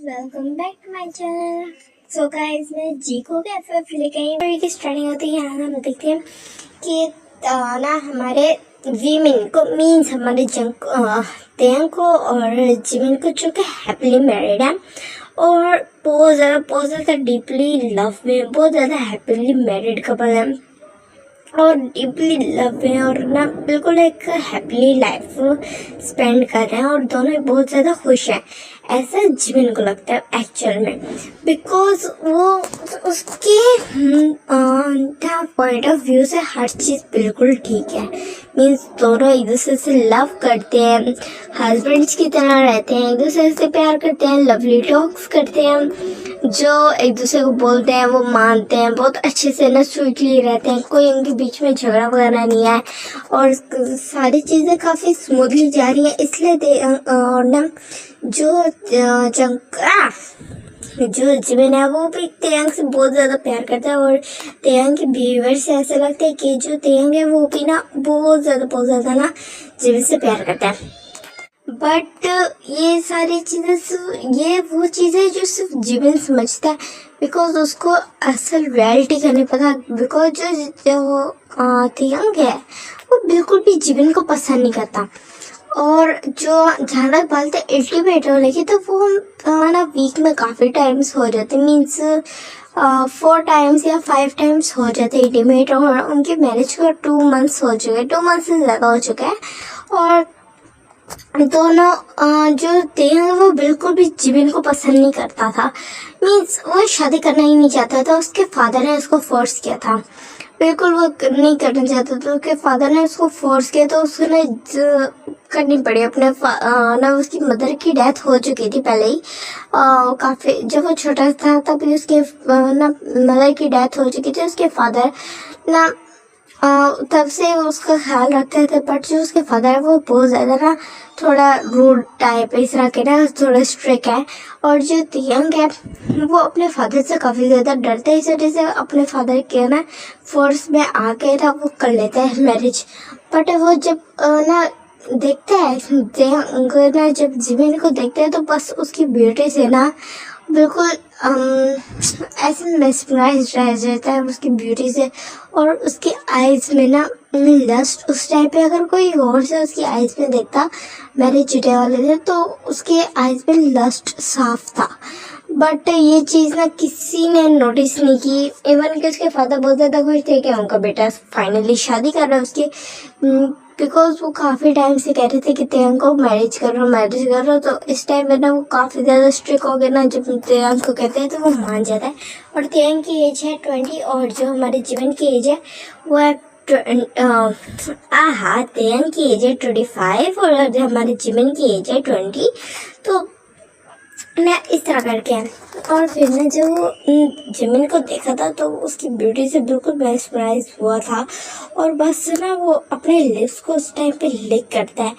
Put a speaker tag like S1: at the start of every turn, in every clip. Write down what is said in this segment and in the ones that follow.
S1: Welcome back to my channel. So guys, मैं जी को एफ लेके आई। और की स्टार्टिंग होती है, यहाँ हम देखते हैं कि ना हमारे वीमेन को मीन्स हमारे तेयंग को और जिमिन को जो कि हैप्पीली मैरिड है और बहुत ज़्यादा डीपली लव में, बहुत ज़्यादा हैप्पीली मैरिड कपल है और डीपली लव है और ना बिल्कुल एक हैप्पीली लाइफ स्पेंड कर रहे हैं और दोनों ही बहुत ज़्यादा खुश हैं, ऐसा जिमिन को लगता है एक्चुअल में। बिकॉज वो उसके पॉइंट ऑफ व्यू से हर चीज़ बिल्कुल ठीक है। मीन्स दोनों एक दूसरे से लव करते हैं, हस्बैंड्स की तरह रहते हैं, एक दूसरे से प्यार करते हैं, लवली टॉक्स करते हैं, जो एक दूसरे को बोलते हैं वो मानते हैं, बहुत अच्छे से ना स्वीटली रहते हैं, कोई उनके बीच में झगड़ा वगैरह नहीं है और सारी चीज़ें काफ़ी स्मूथली जा रही हैं। इसलिए और ना जो जिमिन है वो भी तेयंग से बहुत ज़्यादा प्यार करता है और तेयंग के बिहेवियर से ऐसा लगता है कि जो तेयंग है वो भी ना बहुत ज़्यादा ना जिमिन से प्यार करता है। बट ये सारी चीज़ें ये वो चीज़ें जो सिर्फ जिमिन समझता है, बिकॉज उसको असल रियलिटी का नहीं पता। बिकॉज जो तेयंग है वो बिल्कुल भी जिमिन को पसंद नहीं करता और जो जहाँ तक बात है अल्टीमेट होने की, तो वो ना वीक में काफ़ी टाइम्स हो जाते, मीन्स 4 टाइम्स या 5 टाइम्स हो जाते इंटीमेट। और उनके मैरिज को 2 मंथ्स हो चुके हैं, 2 मंथ से ज़्यादा हो चुका है और दोनों जो तेयंग वो बिल्कुल भी जिमिन को पसंद नहीं करता था। मीन्स वो शादी करना ही नहीं चाहता था, उसके फादर ने उसको फोर्स किया था, बिल्कुल वो नहीं करना चाहता था, उसके फादर ने उसको फोर्स किया तो उसने करनी पड़ी। अपने ना उसकी मदर की डेथ हो चुकी थी पहले ही, काफ़ी जब वो छोटा था तभी उसके ना मदर की डेथ हो चुकी थी। उसके फादर ना तब से उसका ख्याल रखते थे, बट जो उसके फादर है वो बहुत ज़्यादा ना थोड़ा रूड टाइप इस तरह के ना थोड़ा स्ट्रिक्ट है। और जो तेयंग है वो अपने फादर से काफ़ी ज़्यादा डरते हैं, इस वजह से अपने फादर के ना फोर्स में आके ना वो कर लेता है मैरिज। बट वो जब ना देखते हैं तेयंग ना जब जिमिन को देखते हैं तो बस उसकी ब्यूटी से ना बिल्कुल ऐसे मेस्मराइज रह जाता है उसकी ब्यूटी से। और उसकी आइज़ में ना लस्ट, उस टाइम पे अगर कोई और से उसकी आइज़ में देखता मैरिज जुटे वाले थे तो उसके आइज़ में लस्ट साफ था। बट ये चीज़ ना किसी ने नोटिस नहीं की, इवन कि उसके फादर बहुत ज़्यादा खुश थे कि उनका बेटा फाइनली शादी कर रहा है उसकी। बिकॉज वो काफ़ी टाइम से कह रहे थे कि तेयंग को मैरिज कर रहा तो इस टाइम में ना वो काफ़ी ज़्यादा स्ट्रिक्ट हो गए ना, जब तेयंग को कहते हैं तो वो मान जाता है। और तेयंग की एज है 20 और जो हमारे जिमिन की एज है वो है तेयंग की एज है 25 और जो हमारे जिमिन की एज है 20। तो मैं इस तरह करके और फिर ना जब जिमिन को देखा था तो उसकी ब्यूटी से बिल्कुल मेस्मराइज हुआ था और बस ना वो अपने लिप्स को उस टाइम पे लिक करता है।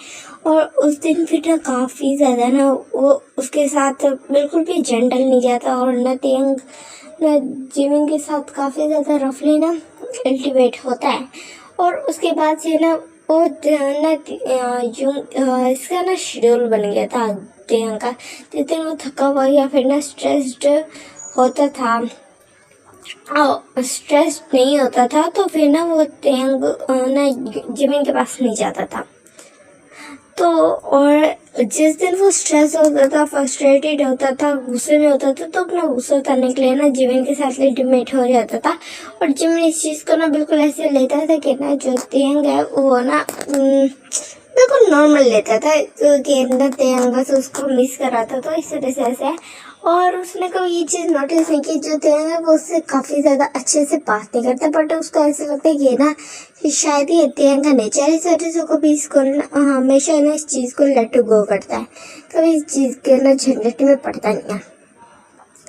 S1: और उस दिन फिर ना काफ़ी ज़्यादा ना वो उसके साथ बिल्कुल भी जेंटल नहीं जाता और ना तेयंग ना जिमिन के साथ काफ़ी ज़्यादा रफली ना अल्टीमेट होता है। और उसके बाद से ना वो ना इसका ना शेड्यूल बन गया था तेयंग का। जिस दिन वो थका हुआ या फिर ना स्ट्रेस्ड होता था, स्ट्रेस नहीं होता था तो फिर ना वो तेयंग ना जिमिन के पास नहीं जाता था। तो और जिस दिन वो स्ट्रेस होता था, फ्रस्ट्रेटेड होता था, गुस्से में होता था तो अपना गुस्सा उतारने के लिए ना जिमिन के साथ इंटीमेट हो जाता था। और जिमिन इस चीज़ को ना बिल्कुल ऐसे लेता था कि ना जो तेयंग है वो ना बिल्कुल नॉर्मल लेता था, कि ना तेयंग बस उसको मिस कर रहा था, तो इस तरह से ऐसे। और उसने कभी ये चीज़ नोटिस नहीं की जो तेयंग है वो उससे काफ़ी ज़्यादा अच्छे से बात नहीं करता, बट उसको ऐसा लगता है कि ना कि शायद ये तेयंग का नेचर इस वजह से कभी इसको हमेशा ना इस चीज़ को लेट गो करता है, कभी इस चीज़ के ना झंझट में पड़ता नहीं है।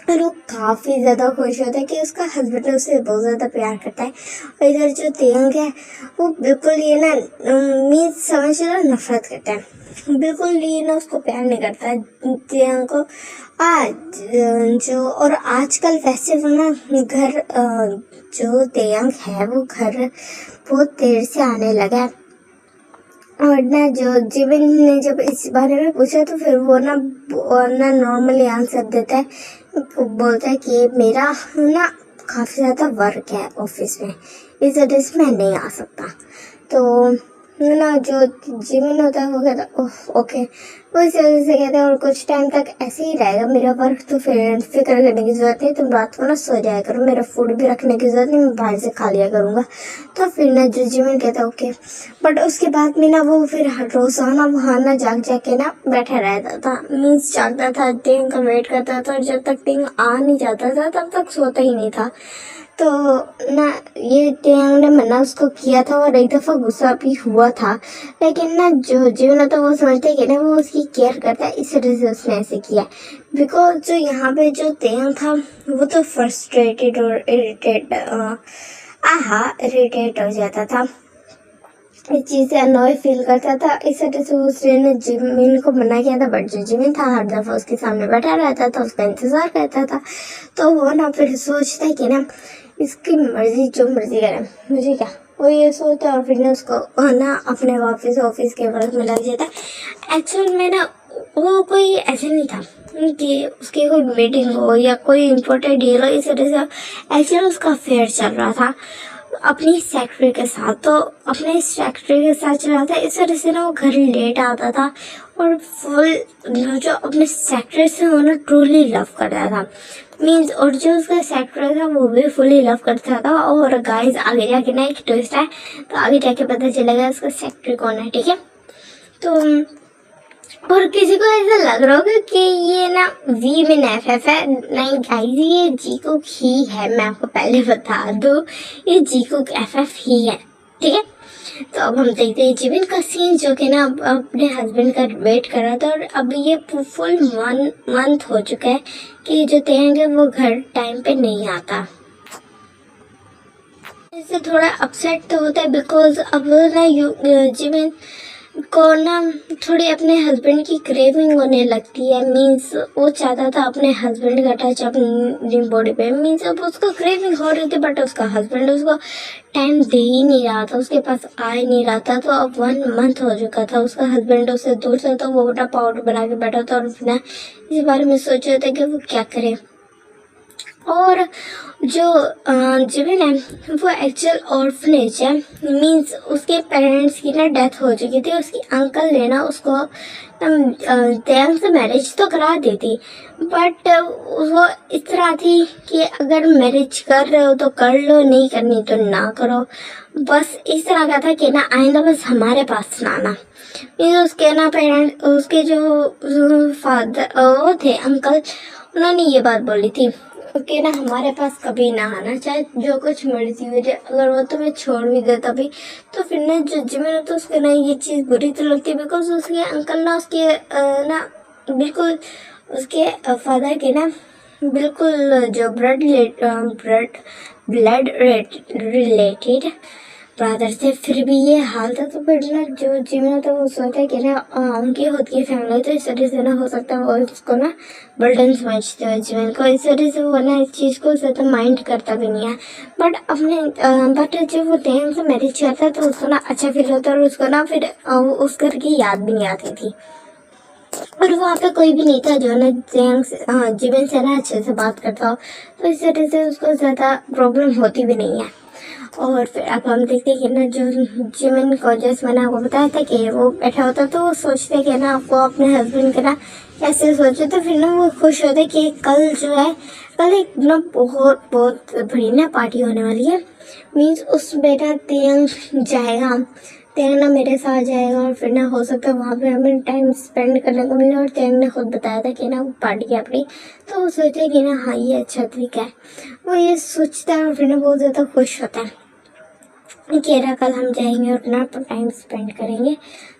S1: और वो काफ़ी ज़्यादा खुश होता है कि उसका हस्बैंड उसे बहुत ज़्यादा प्यार करता है। और इधर जो तेयंग है वो बिल्कुल ये ना मीन्स समझ लो नफरत करता है, बिल्कुल ये ना उसको प्यार नहीं करता है तेयंग को। आज जो और आजकल वैसे वो ना घर जो तेयंग है वो घर बहुत देर से आने लगा है और ना जो जिमिन ने जब इस बारे में पूछा तो फिर वो ना नॉर्मली आंसर देता है, बोलता है कि मेरा ना काफ़ी ज़्यादा वर्क है ऑफिस में, इस वजह से मैं नहीं आ सकता। तो ना जो जिमिन होता है वो कहता है ओह ओके, वो इस वजह से कहता है और कुछ टाइम तक ऐसे ही रहेगा मेरा वर्क, तो फिर फिक्र करने की ज़रूरत नहीं, तुम रात को ना सो जाया करो, मेरा फूड भी रखने की ज़रूरत नहीं, मैं बाहर से खा लिया करूँगा। तो फिर ना जो जिमिन कहता है ओके, बट उसके बाद में ना वो फिर रोज़ाना वहाँ ना जाग के ना बैठा रहता था, मीन्स जागता था, टेंग का वेट करता था, और जब तक टेंग आ नहीं जाता था तब तक सोता ही नहीं था। तो ना ये टेंग ने मना उसको किया था और एक दफ़ा गुस्सा भी हुआ था, लेकिन ना जो जीवन तो वो समझते कि ना वो उसकी केयर करता है, इस वजह से उसने ऐसे किया। बिकॉज जो यहाँ पे जो टेंग था वो तो फ्रस्ट्रेटेड और इरिटेट इरिटेट हो जाता था, इस चीज़ से अनॉय फील करता था, इस वजह से उसने जिमिन को मना किया था। बट जो जिमिन था हर दफ़ा उसके सामने बैठा रहता था, उसका इंतज़ार करता था। तो वो ना फिर सोचता है कि ना इसकी मर्जी, जो मर्जी करे, मुझे क्या, वो ये सोचता है। और फिर ना उसको ना अपने वापस ऑफिस के वर्क में लग जाता है। एक्चुअल में ना वो कोई ऐसे नहीं था कि उसकी कोई मीटिंग हो या कोई इम्पोर्टेंट डील हो, इस वजह से एक्चुअल उसका अफेयर चल रहा था अपनी सेक्रेटरी के साथ। तो अपने सेक्रेटरी के साथ चल रहा था, इस वजह से ना वो घर लेट आता था और फुल जो अपने सेक्रेटरी से वो ना ट्रूली लव करता था, मीन्स। और जो उसका सेक्रेटरी था वो भी फुली लव करता था। और गाइस आगे जाके ना एक ट्विस्ट है, तो आगे जाके पता चलेगा उसका सेक्रेटरी कौन है, ठीक है। तो और किसी को ऐसा लग रहा होगा कि ये ना वी में एफ है, नहीं गाइस ये जीकुक ही है, मैं आपको पहले बता दूं ये जीकुक एफ ही है, ठीक है। तो अब हम देखते हैं जिमिन का सीन, जो कि ना अपने हस्बैंड का वेट कर रहा था। और अब ये फुल मंथ हो चुका है कि जो तेंग है वो घर टाइम पे नहीं आता। इससे थोड़ा अपसेट तो होता है, बिकॉज अब ना जिमिन को ना थोड़ी अपने हस्बैंड की क्रेविंग होने लगती है, मीन्स वो चाहता था अपने हस्बैंड का टच अपनी बॉडी पे, मीन्स अब उसको क्रेविंग हो रही थी, बट उसका हस्बैंड उसको टाइम दे ही नहीं रहा था, उसके पास आ ही नहीं रहा था। तो अब 1 मंथ हो चुका था, उसका हस्बैंड उससे दूर था, तो वो बड़ा पाउडर बना के बैठा था और ना इस बारे में सोच रहा था कि वो क्या करे। और जो जिमिन है वो एक्चुअल ऑर्फनेज है, मीन्स उसके पेरेंट्स की ना डेथ हो चुकी थी। उसकी अंकल ने ना उसको तेंग से मैरिज तो करा दी थी, बट वो इस तरह थी कि अगर मैरिज कर रहे हो तो कर लो, नहीं करनी तो ना करो, बस इस तरह का था कि ना आइंदा बस हमारे पास ना आना। उसके ना पेरेंट, उसके जो फादर वो थे अंकल, उन्होंने ये बात बोली थी कि ना हमारे पास कभी ना आना, चाहे जो कुछ मर्जी हो जाए, अगर वो तुम्हें छोड़ भी दे तभी। तो फिर ना जो जिमिन तो उसके ना ये चीज़ बुरी तो लगती है, बिकॉज उसके अंकल ना उसके ना बिल्कुल उसके फादर के ना बिल्कुल जो ब्लड रिलेटेड ब्रदर से, फिर भी ये हाल था। तो फिर ना जो जिमिन था वो सोचा कि ना उनकी खुद की फैमिली, तो इस वजह से ना हो सकता है वो उसको ना बर्डन समझते हो जिमिन को, इस वजह से वो ना इस चीज़ को ज़्यादा माइंड करता भी नहीं है। बट जब वो तेंग से मैरिज करता है तो उसको ना अच्छा फील होता है, और उसको ना फिर उस घर की याद भी नहीं आती थी। और वहाँ पे कोई भी नहीं था जो ना जिमिन से ना अच्छे से बात करता हो, तो इस वजह से उसको ज़्यादा प्रॉब्लम होती भी नहीं है। और फिर अब हम देखते हैं कि ना जो जिमिन को, जैसे मैंने आपको बताया था कि वो बैठा होता, तो वो सोचते कि ना वो अपने हस्बैंड के ना ऐसे सोचे, तो फिर ना वो खुश होते कि कल जो है, कल एक ना बहुत बड़ी ना पार्टी होने वाली है, मीन्स उसमें ना तेंग जाएगा, तेंग ना मेरे साथ जाएगा, और फिर ना हो सकता है वहाँ पे हमें टाइम स्पेंड करने को मिले। और तेंग ने खुद बताया था कि ना वो पार्टी है अपनी, तो वो सोचे कि ना हाँ ये अच्छा तरीका है, वो ये सोचता है और फिर ना बहुत ज़्यादा खुश होता है कि ना कल हम जाएंगे और अपना टाइम स्पेंड करेंगे।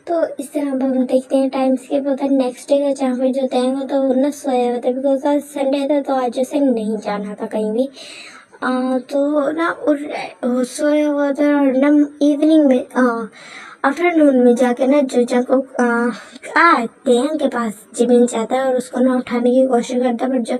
S1: तो इस तरह अब हम देखते हैं टाइम स्किप होता है नेक्स्ट डे का, जहाँ पे जो तेंग होता है वो ना सोया होता है, बिकॉज आज संडे था, तो आज जैसे नहीं जाना था कहीं भी। तो ना वो सोया हुआ था और ना इवनिंग में आफ्टरनून में जाके ना जोजा को तेंग के पास जिमिन जाता है और उसको ना उठाने की कोशिश करता है, बट जो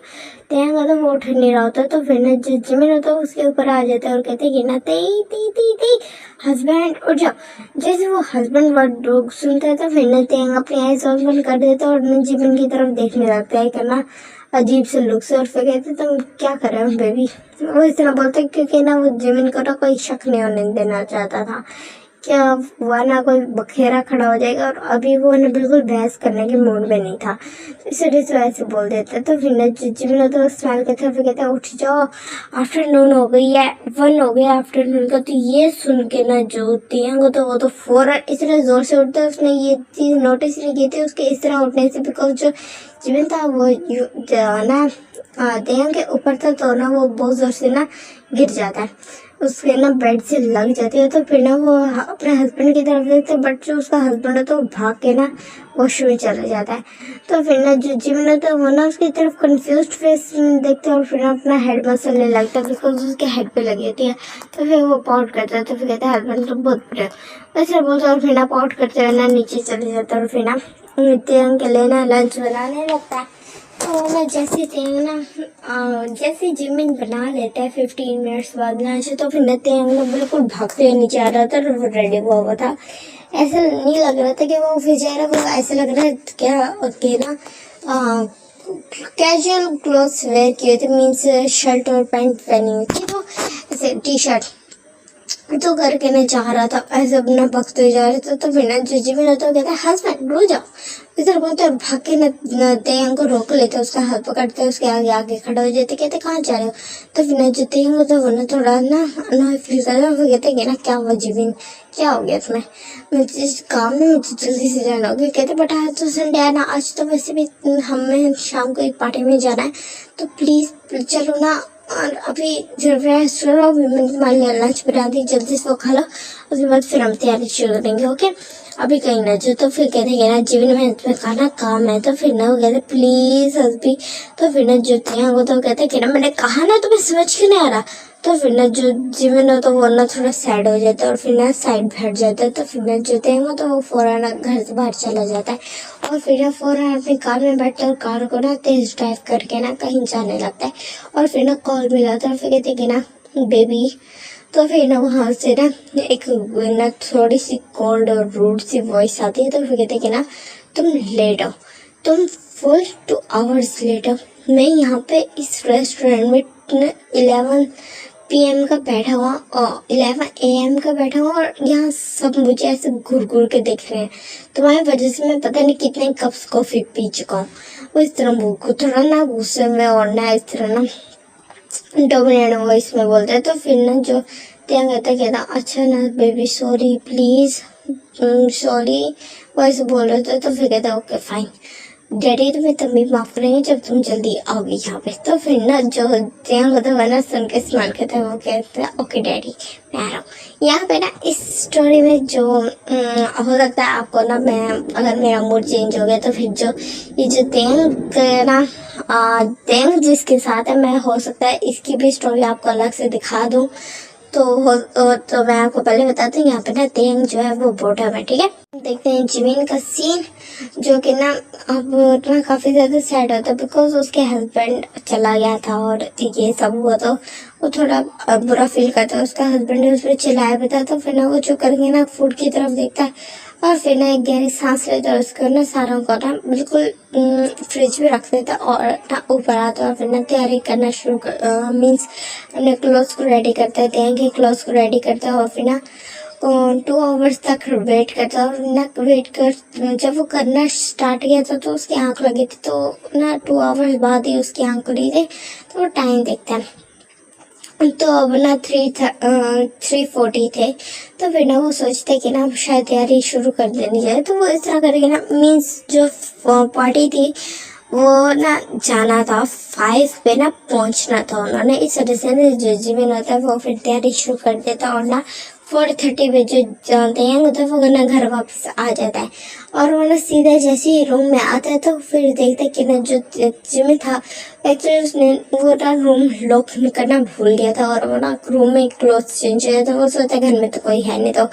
S1: तेंग होता है वो उठ नहीं रहा होता। तो फिर ना जो जिमिन होता है उसके ऊपर आ जाता है और कहते हैं कि ना तेई ती ती ती हस्बैंड उठ जाओ। जैसे वो हस्बैंड वर्ड सुनता है तो फिर ना तेंग अपनी आइज ओपन कर देता है और ना जिमिन की तरफ देखने लगता है करना अजीब से लुक से, और फिर कहते तुम क्या कर रहे हो बेबी। वो इस तरह बोलते क्योंकि ना वो जिमिन को ना कोई शक नहीं होने देना चाहता था, क्या हुआ ना कोई बखेरा खड़ा हो जाएगा, और अभी वो ना बिल्कुल बहस करने के मूड में नहीं था, तो इस वजह से ऐसे बोल देते। तो फिर ना जिमिन तो स्माइल करते हैं, फिर कहते हैं उठ जाओ आफ्टरनून हो गई है, 1 हो गया आफ्टरनून का। तो ये सुन के ना जो तियांग तो वो तो फौरन इतना जोर से उठता है, उसने ये चीज़ नोटिस नहीं की थी उसके इस तरह उठने से, बिकॉज जो जिमिन था वो ना तियांग के ऊपर था, तो ना वो बहुत जोर से ना गिर जाता है, उसके ना बेड से लग जाती है। तो फिर ना वो अपने हस्बैंड की तरफ देखते हैं, बट जो उसका हस्बैंड है तो वो भाग के ना वॉशरूम में चला जाता है। तो फिर ना जो जिमिन है तो वो ना उसकी तरफ कंफ्यूज्ड फेस देखते हैं और फिर अपना हेड मसलने लगता है, बिकॉज उसके हेड पे लगी होती है। तो फिर वो पाउट करता है, तो फिर कहता है हस्बैंड तो बहुत बुरे वैसे बोलते हैं, और फिर ना पाउट करते हुए ना नीचे चले जाता है और फिर ना तियांग के लिए ना लंच बनाने लगता है। तो ना जैसे तियांग ना जैसे जिमिन बना लेता है 15 मिनट्स बाद लंच, तो फिर ना तियांग ना बिल्कुल भागते हुए नीचे आ रहा था और वो रेडी हुआ था। ऐसा नहीं लग रहा था कि वो ऑफिस जा रहा है, वो ऐसा लग रहा है क्या कि ना कैजुअल क्लोथ्स वेयर किए थे, मीन्स शर्ट और पैंट पहनी हुई थी, तो ऐसे टी शर्ट तो करके ना जा रहा था, ऐसे अपना भगते हुए जा रहे थे। तो फिर ना जो जिमिन होता है कहता है हस्बैंड रुक जाओ, इधर बोलते हैं, भाग के ना तेयांग को रोक लेते, उसका हाथ पकड़ते उसके आगे आगे खड़ा हो जाते, कहते कहाँ जा रहे हो। तो फिर ना जो तेयांग होता है वो ना थोड़ा ना अनॉय फील करता है, वो कहते कि ना क्या हुआ जिमिन, क्या हो गया तुम्हें, मैं जिस काम में मुझे जल्दी से जाना होगा। कहते बट आज तो संडे है ना, आज तो वैसे भी हमें शाम को एक पार्टी में जाना है, तो प्लीज़ चलो ना, और अभी जो रेस्टोरेंट मैंने तुम्हारे लिए लंच बना दी, जल्दी से वो खा लो, उसके बाद फिर हम तैयारी शुरू करेंगे, ओके अभी कहीं ना जो। तो फिर कहते हैं ना जिमिन में तुम्हें खाना काम है, तो फिर ना वो कहते प्लीज हस्बी। तो फिर ना जो तियांग वो तो कहते कि ना मैंने कहा ना तुम्हें समझ क्यों नहीं आ रहा। तो फिर ना जो जिमिन हो तो वो ना थोड़ा सैड हो जाता है और फिर ना साइड बैठ जाता है। तो फिर ना जो तियांग हो तो वो फौरन घर से बाहर चला जाता है और फिर ना फौरन अपनी कार में बैठता है और कार को ना तेज ड्राइव करके ना कहीं जाने लगता है। और फिर ना कॉल मिला था, फिर कहते कि ना बेबी। तो फिर ना वहाँ से ना एक ना थोड़ी सी कोल्ड और रूड सी वॉइस आती है। तो फिर कहते कि ना तुम लेट हो, तुम फुल 2 आवर्स लेट हो। मैं यहाँ पे इस रेस्टोरेंट में 11 PM का बैठा हुआ और 11 AM का बैठा हुआ और यहाँ सब मुझे ऐसे घूर घूर के देख रहे हैं। तुम्हारी वजह से मैं पता नहीं कितने कप्स कॉफ़ी पी चुका हूँ। वो इस तरह थोड़ा ना गुस्से में और ना इस तरह ना डोमिनेट वॉइस में बोलते हैं। तो फिर ना जो तियांग कहता अच्छा ना बेबी सॉरी प्लीज़ सॉरी वैसे बोल रहे थे। तो फिर कहता ओके फाइन डैडी तुम्हें तभी माफ करेंगे जब तुम जल्दी आओगे यहाँ पे। तो फिर ना जो तियांग होता है ना सुन के स्माइल करता है, वो कहता है ओके डैडी मैं आ रहा हूँ। यहाँ पे ना इस स्टोरी में जो हो सकता है आपको ना, मैं अगर मेरा मूड चेंज हो गया तो फिर जो ये जो तियांग ना तियांग जिसके साथ है, मैं हो सकता है इसकी भी स्टोरी आपको अलग से दिखा दूँ। तो मैं आपको पहले बताती हूँ, यहाँ पे ना तियांग जो है वो बॉटम है, ठीक है। देखते हैं जिमिन का सीन, जो कि ना अब ना काफ़ी ज़्यादा सैड होता है बिकॉज उसके हस्बैंड चला गया था और ये सब हुआ, तो वो थोड़ा बुरा फील करता है। उसका हस्बैंड ने उस पर चिल्लाया भी था। तो फिर ना वो जो करके ना फूड की तरफ देखता है और फिर ना एक गहरी सांस लेता है, उसको ना सारा को ना बिल्कुल फ्रिज में रख देता और ना ऊपर आता है और फिर ना तैयारी करना शुरू कर मीन्स अपने क्लोथ्स को रेडी करता है, तियांग के क्लोथ्स को रेडी करता है और फिर ना 2 आवर्स तक वेट करता है। और ना वेट कर जब वो करना स्टार्ट किया था तो उसकी आँख लगी थी, तो ना 2 आवर्स बाद ही उसकी आँख खुली थी। तो वो टाइम देखता है, तो अब ना 3:40 थे। तो फिर ना वो सोचते कि ना शायद तैयारी शुरू कर देनी चाहिए। तो वो इस तरह करके ना मीन्स जो पार्टी थी वो ना जाना था 5 पे ना पहुंचना था उन्होंने। इस वजह से ना जो जिमिन होता है वो फिर तैयारी शुरू कर देता और ना 4:30 बजे जानते हैं तो वो ना घर वापस आ जाता है और वो ना सीधा जैसे ही रूम में आता है तो फिर देखता है कि ना जो जिमी था एक्चुअली उसने वो ना रूम लॉक करना भूल गया था और वो ना रूम में क्लोथ्स चेंज किया था। वो सोचता है घर में तो कोई है नहीं तो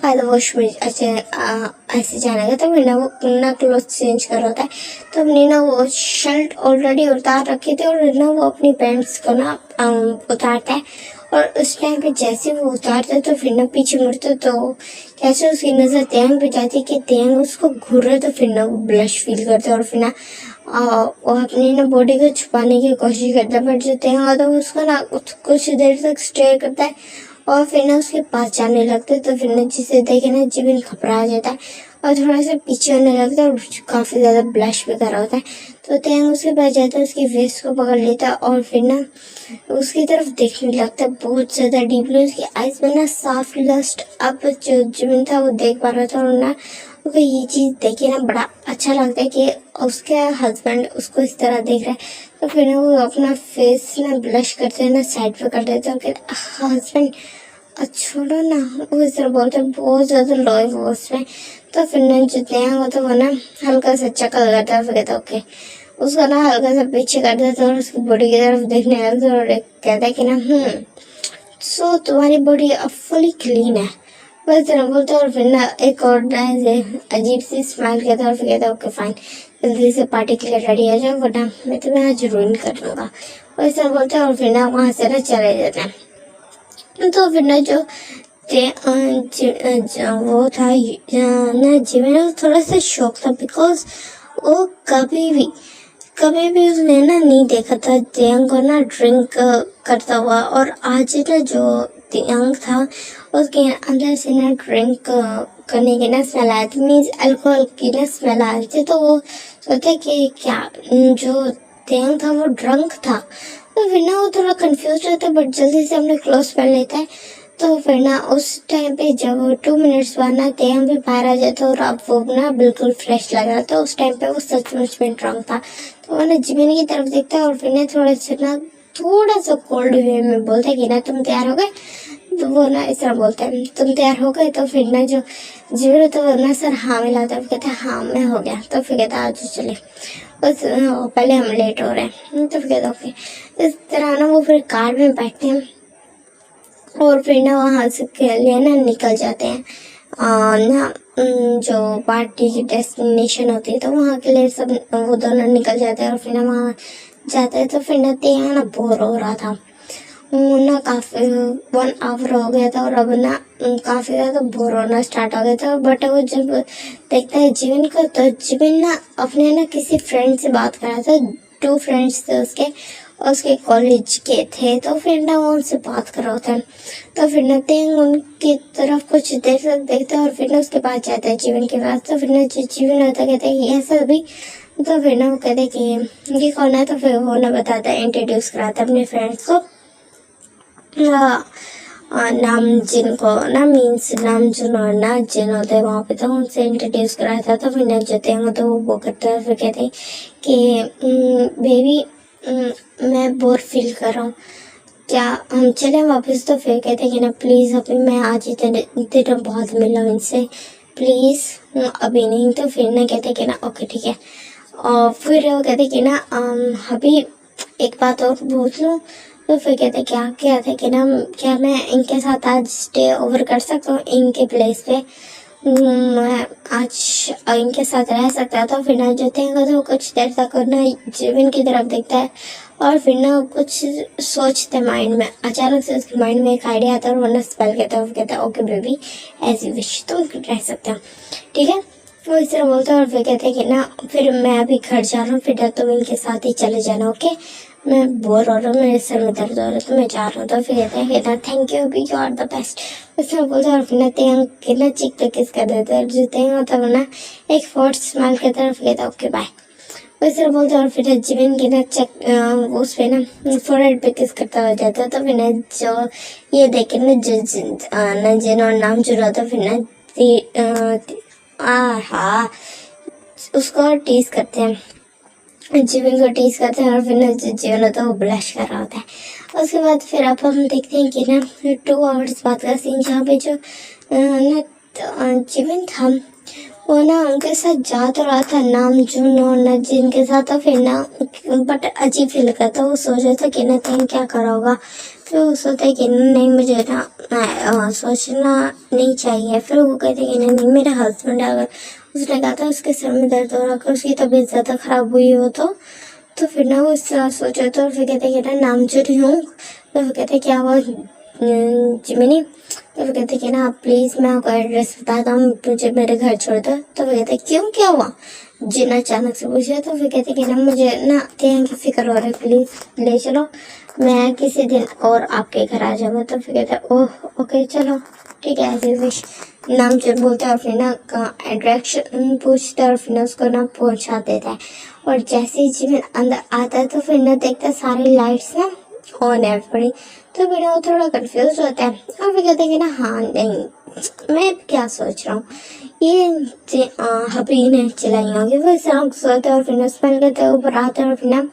S1: फायदा वॉश में ऐसे जाने का तो फिर ना वो ना क्लोथ्स चेंज कर होता है तो अपनी ना वो शर्ट ऑलरेडी उतार रखे थे और ना वो अपनी पैंट्स को ना उतारता है और उस टाइम पे जैसे वो उतारता तो फिर ना पीछे मुड़ता तो जैसे उसकी नज़र तेंग पे जाती कि तेंग उसको घूर रहा तो फिर ना वो ब्लश फील करता और फिर ना वो अपनी ना बॉडी को छुपाने की कोशिश करता है बट जो तेंग आता है उसको ना कुछ देर तक स्टेयर करता है और फिर ना उसके पास जाने लगता है तो फिर ना जिसे देखे ना जिबिन घबरा जाता है और थोड़ा सा पीछे होने लगता है और काफ़ी ज़्यादा ब्लश भी कर रहा होता है तो तेंग उसके पास जाता है उसकी वेस्ट को पकड़ लेता है और फिर ना उसकी तरफ देखने लगता है बहुत ज़्यादा डीपली। उसकी आइज में ना साफ लस्ट अब जो जिमिन था वो देख पा रहा था और ना उसको ये चीज़ देखे ना बड़ा अच्छा लगता है कि उसके हस्बैंड उसको इस तरह देख रहा है तो फिर ना वो अपना फेस ना ब्लश करते हैं ना साइड पे कर देते हैं और हस्बैंड छोड़ो ना वो इस तरह बोलते हैं बहुत ज़्यादा लो है वो उसमें तो फिर ना जितने हैं तो वो ना हल्का सा चक्कर लगाता है फिर कहता ओके उसका ना हल्का सा पीछे कर देता है और उसकी बॉडी की तरफ देखने लगता है और कहता है कि ना सो तुम्हारी बॉडी अब फुली क्लीन है बस तरह बोलता है और फिर ना एक और अजीब सी स्माइल कहता है और फिर कहता है ओके फाइन जल्दी से पार्टी के लिए रेडी आ जाओ वरना मैं तुम्हें आज रुइन कर दूँगा वैसे तरह बोलता है और फिर ना वहाँ से ना चले जाते हैं। तो फिर ना जो वो था ना जिमिन थोड़ा सा शौक था बिकॉज वो कभी भी उसने ना नहीं देखा था तेंग को ना ड्रिंक करता हुआ और आज ना जो तेंग था उसके अंदर से ना ड्रिंक करने की ना स्मेल आई थी मीन्स अल्कोहल की ना स्मेल आ रही थी तो वो सोचते कि क्या जो तेंग था वो ड्रंक था तो फिर ना वो थोड़ा कंफ्यूज रहता है बट जल्दी से अपने क्लोथ पहन लेता है तो फिर ना उस टाइम पे जब 2 मिनट्स बाद ना तेंग भी बाहर आ जाता है और अब वो ना बिल्कुल फ्रेश लग रहा था उस टाइम पे वो सचमुच में ड्रंक था तो वो ना जिमिन की तरफ देखता है और फिर ना थोड़ा सा कोल्ड वे में बोलता है कि ना तुम तैयार हो गए तो वो ना इस तरह बोलता है तुम तैयार हो गए तो फिर ना जो जिमिन तो वो ना सर हाँ मिलाता है कहता है हाँ मैं हो गया तो फिर कहता है आज चले बस पहले हम लेट हो रहे हैं तो फिर कहता ओके इस तरह ना वो फिर कार में बैठते हैं और फिर ना वहाँ से के लिए ना निकल जाते हैं ना जो पार्टी की डेस्टिनेशन होती है तो वहाँ के लिए सब वो दोनों निकल जाते हैं और फिर ना वहाँ जाते हैं तो फिर ना तेंग ना बोर हो रहा था वो ना काफ़ी 1 आवर हो गया था और अब ना काफ़ी ज़्यादा बोर होना स्टार्ट हो गया था बट वो जब देखता है जिमिन को तो जिमिन ना अपने ना किसी फ्रेंड से बात कर रहा था 2 फ्रेंड्स थे उसके कॉलेज के थे तो फिर ना वो उनसे बात कर रहा था तो फिर ना तेंग उनकी तरफ कुछ देर तक देखता है और फिर ना उसके पास जाता है जिमिन के पास तो फिर ना जो जिमिन होता है कहता है ये सभी तो फिर ना वो कहते हैं कि ये कौन है तो फिर वो ना बताता है इंट्रोड्यूस कराता है अपने फ्रेंड्स को नाम जिनको ना मीन्स नाम जिन्होंने जिन होते हैं वहाँ पे तो उनसे इंट्रोड्यूस कराया था तो फिर ना जाते हैं तो वो करते हैं फिर कहते हैं कि बेबी मैं बोर फील कर रहा हूँ क्या हम चलें वापस तो फिर कहते हैं कि ना प्लीज़ अभी मैं आज इतने बहुत मिला हूँ इनसे प्लीज़ अभी नहीं तो फिर ना कहते कि ना ओके ठीक है और फिर वो कहते कि ना अभी एक बात और पूछ लूँ तो फिर कहते क्या थे कि ना क्या मैं इनके साथ आज स्टे ओवर कर सकता हूँ इनके प्लेस पे मैं आज इनके साथ रह सकता था फिर ना जो थे तो कुछ देर तक ना जिमिन की तरफ देखता है और फिर ना कुछ सोचते माइंड में अचानक से उसके माइंड में एक आइडिया आता है और वरना स्पेल कहता है okay baby as you wish तुम रह सकते हो ठीक है वो इस तरह बोलता है और फिर कहते हैं कि ना फिर मैं अभी घर जा रहा हूँ फिर तुम इनके साथ ही चले जाना ओके मैं बोर हो रहा हूँ मेरे सर में दर्द हो रहा है तो मैं जा रहा हूँ तो फिर कहते हैं कि ना थैंक यू अभी यू आर द बेस्ट उसमें बोलता है और फिर ना तेंग के ना चिक पे किस कर देता है जो तेंग होता है ना एक फोर्थ स्माइल करता है और फिर कहता है ओके बाय वैसे तरह बोलता है और फिर जिमिन की ना चेक उस पर ना फोरहेड पे किस करता हो जाता है तो फिर ना जो ये देखे ना जिन्होंने नाम जुड़ा था फिर ना हाँ उसको टीज करते हैं जीवन को टीज करते हैं और फिर ना जीवन होता है वो ब्लश कर रहा होता है। उसके बाद फिर अब हम देखते हैं कि ना 2 आवर्स बाद का सीन जहाँ पे जो जीवन था वो ना उनके साथ जा तो रहा था नामजून और नजीन के साथ, तो फिर ना बट अजीब फील करता। वो सोच रहा था कि ना तैन क्या करा होगा। फिर वो सोचता है कि नहीं मुझे ना सोचना नहीं चाहिए। फिर वो कहते हैं कि नहीं मेरा हस्बैंड अगर उसने कहा था उसके सर में दर्द हो रहा कर उसकी तबीयत ज़्यादा ख़राब हुई हो तो फिर ना वो इस तरह सोचा। तो फिर कहते हैं कि ना नामजून ही हूँ। तो फिर कहते हैं क्या हुआ जिमिनी। तो फिर कहते कि ना प्लीज़ मैं आपको एड्रेस बताता हूँ, मुझे मेरे घर छोड़ दो। तो फिर कहते क्यों क्या हुआ जिन अचानक से पूछा। तो फिर कहते कि ना मुझे ना तेन की फिक्र हो रही है, प्लीज़ ले चलो, मैं किसी दिन और आपके घर आ जाऊँगा। तो फिर कहते ओह ओके चलो ठीक है ऐसे विश नाम चल बोलते हैं और फिर ना एड्रेस पूछते हैं और फिर ना उसको ना पहुँचा देता है। और जैसे ही जिमिन अंदर आता है तो फिर ना देखता है सारी लाइट्स ना ऑन है पड़ी। तो फिर वो थोड़ा कंफ्यूज होता है और फिर कहते हैं कि ना हाँ नहीं मैं क्या सोच रहा हूँ ये हबी ने चलाई होंगी। वो इस तरह सोचते हैं और फिर स्मेल करते हैं ऊपर आते हैं और फिर ना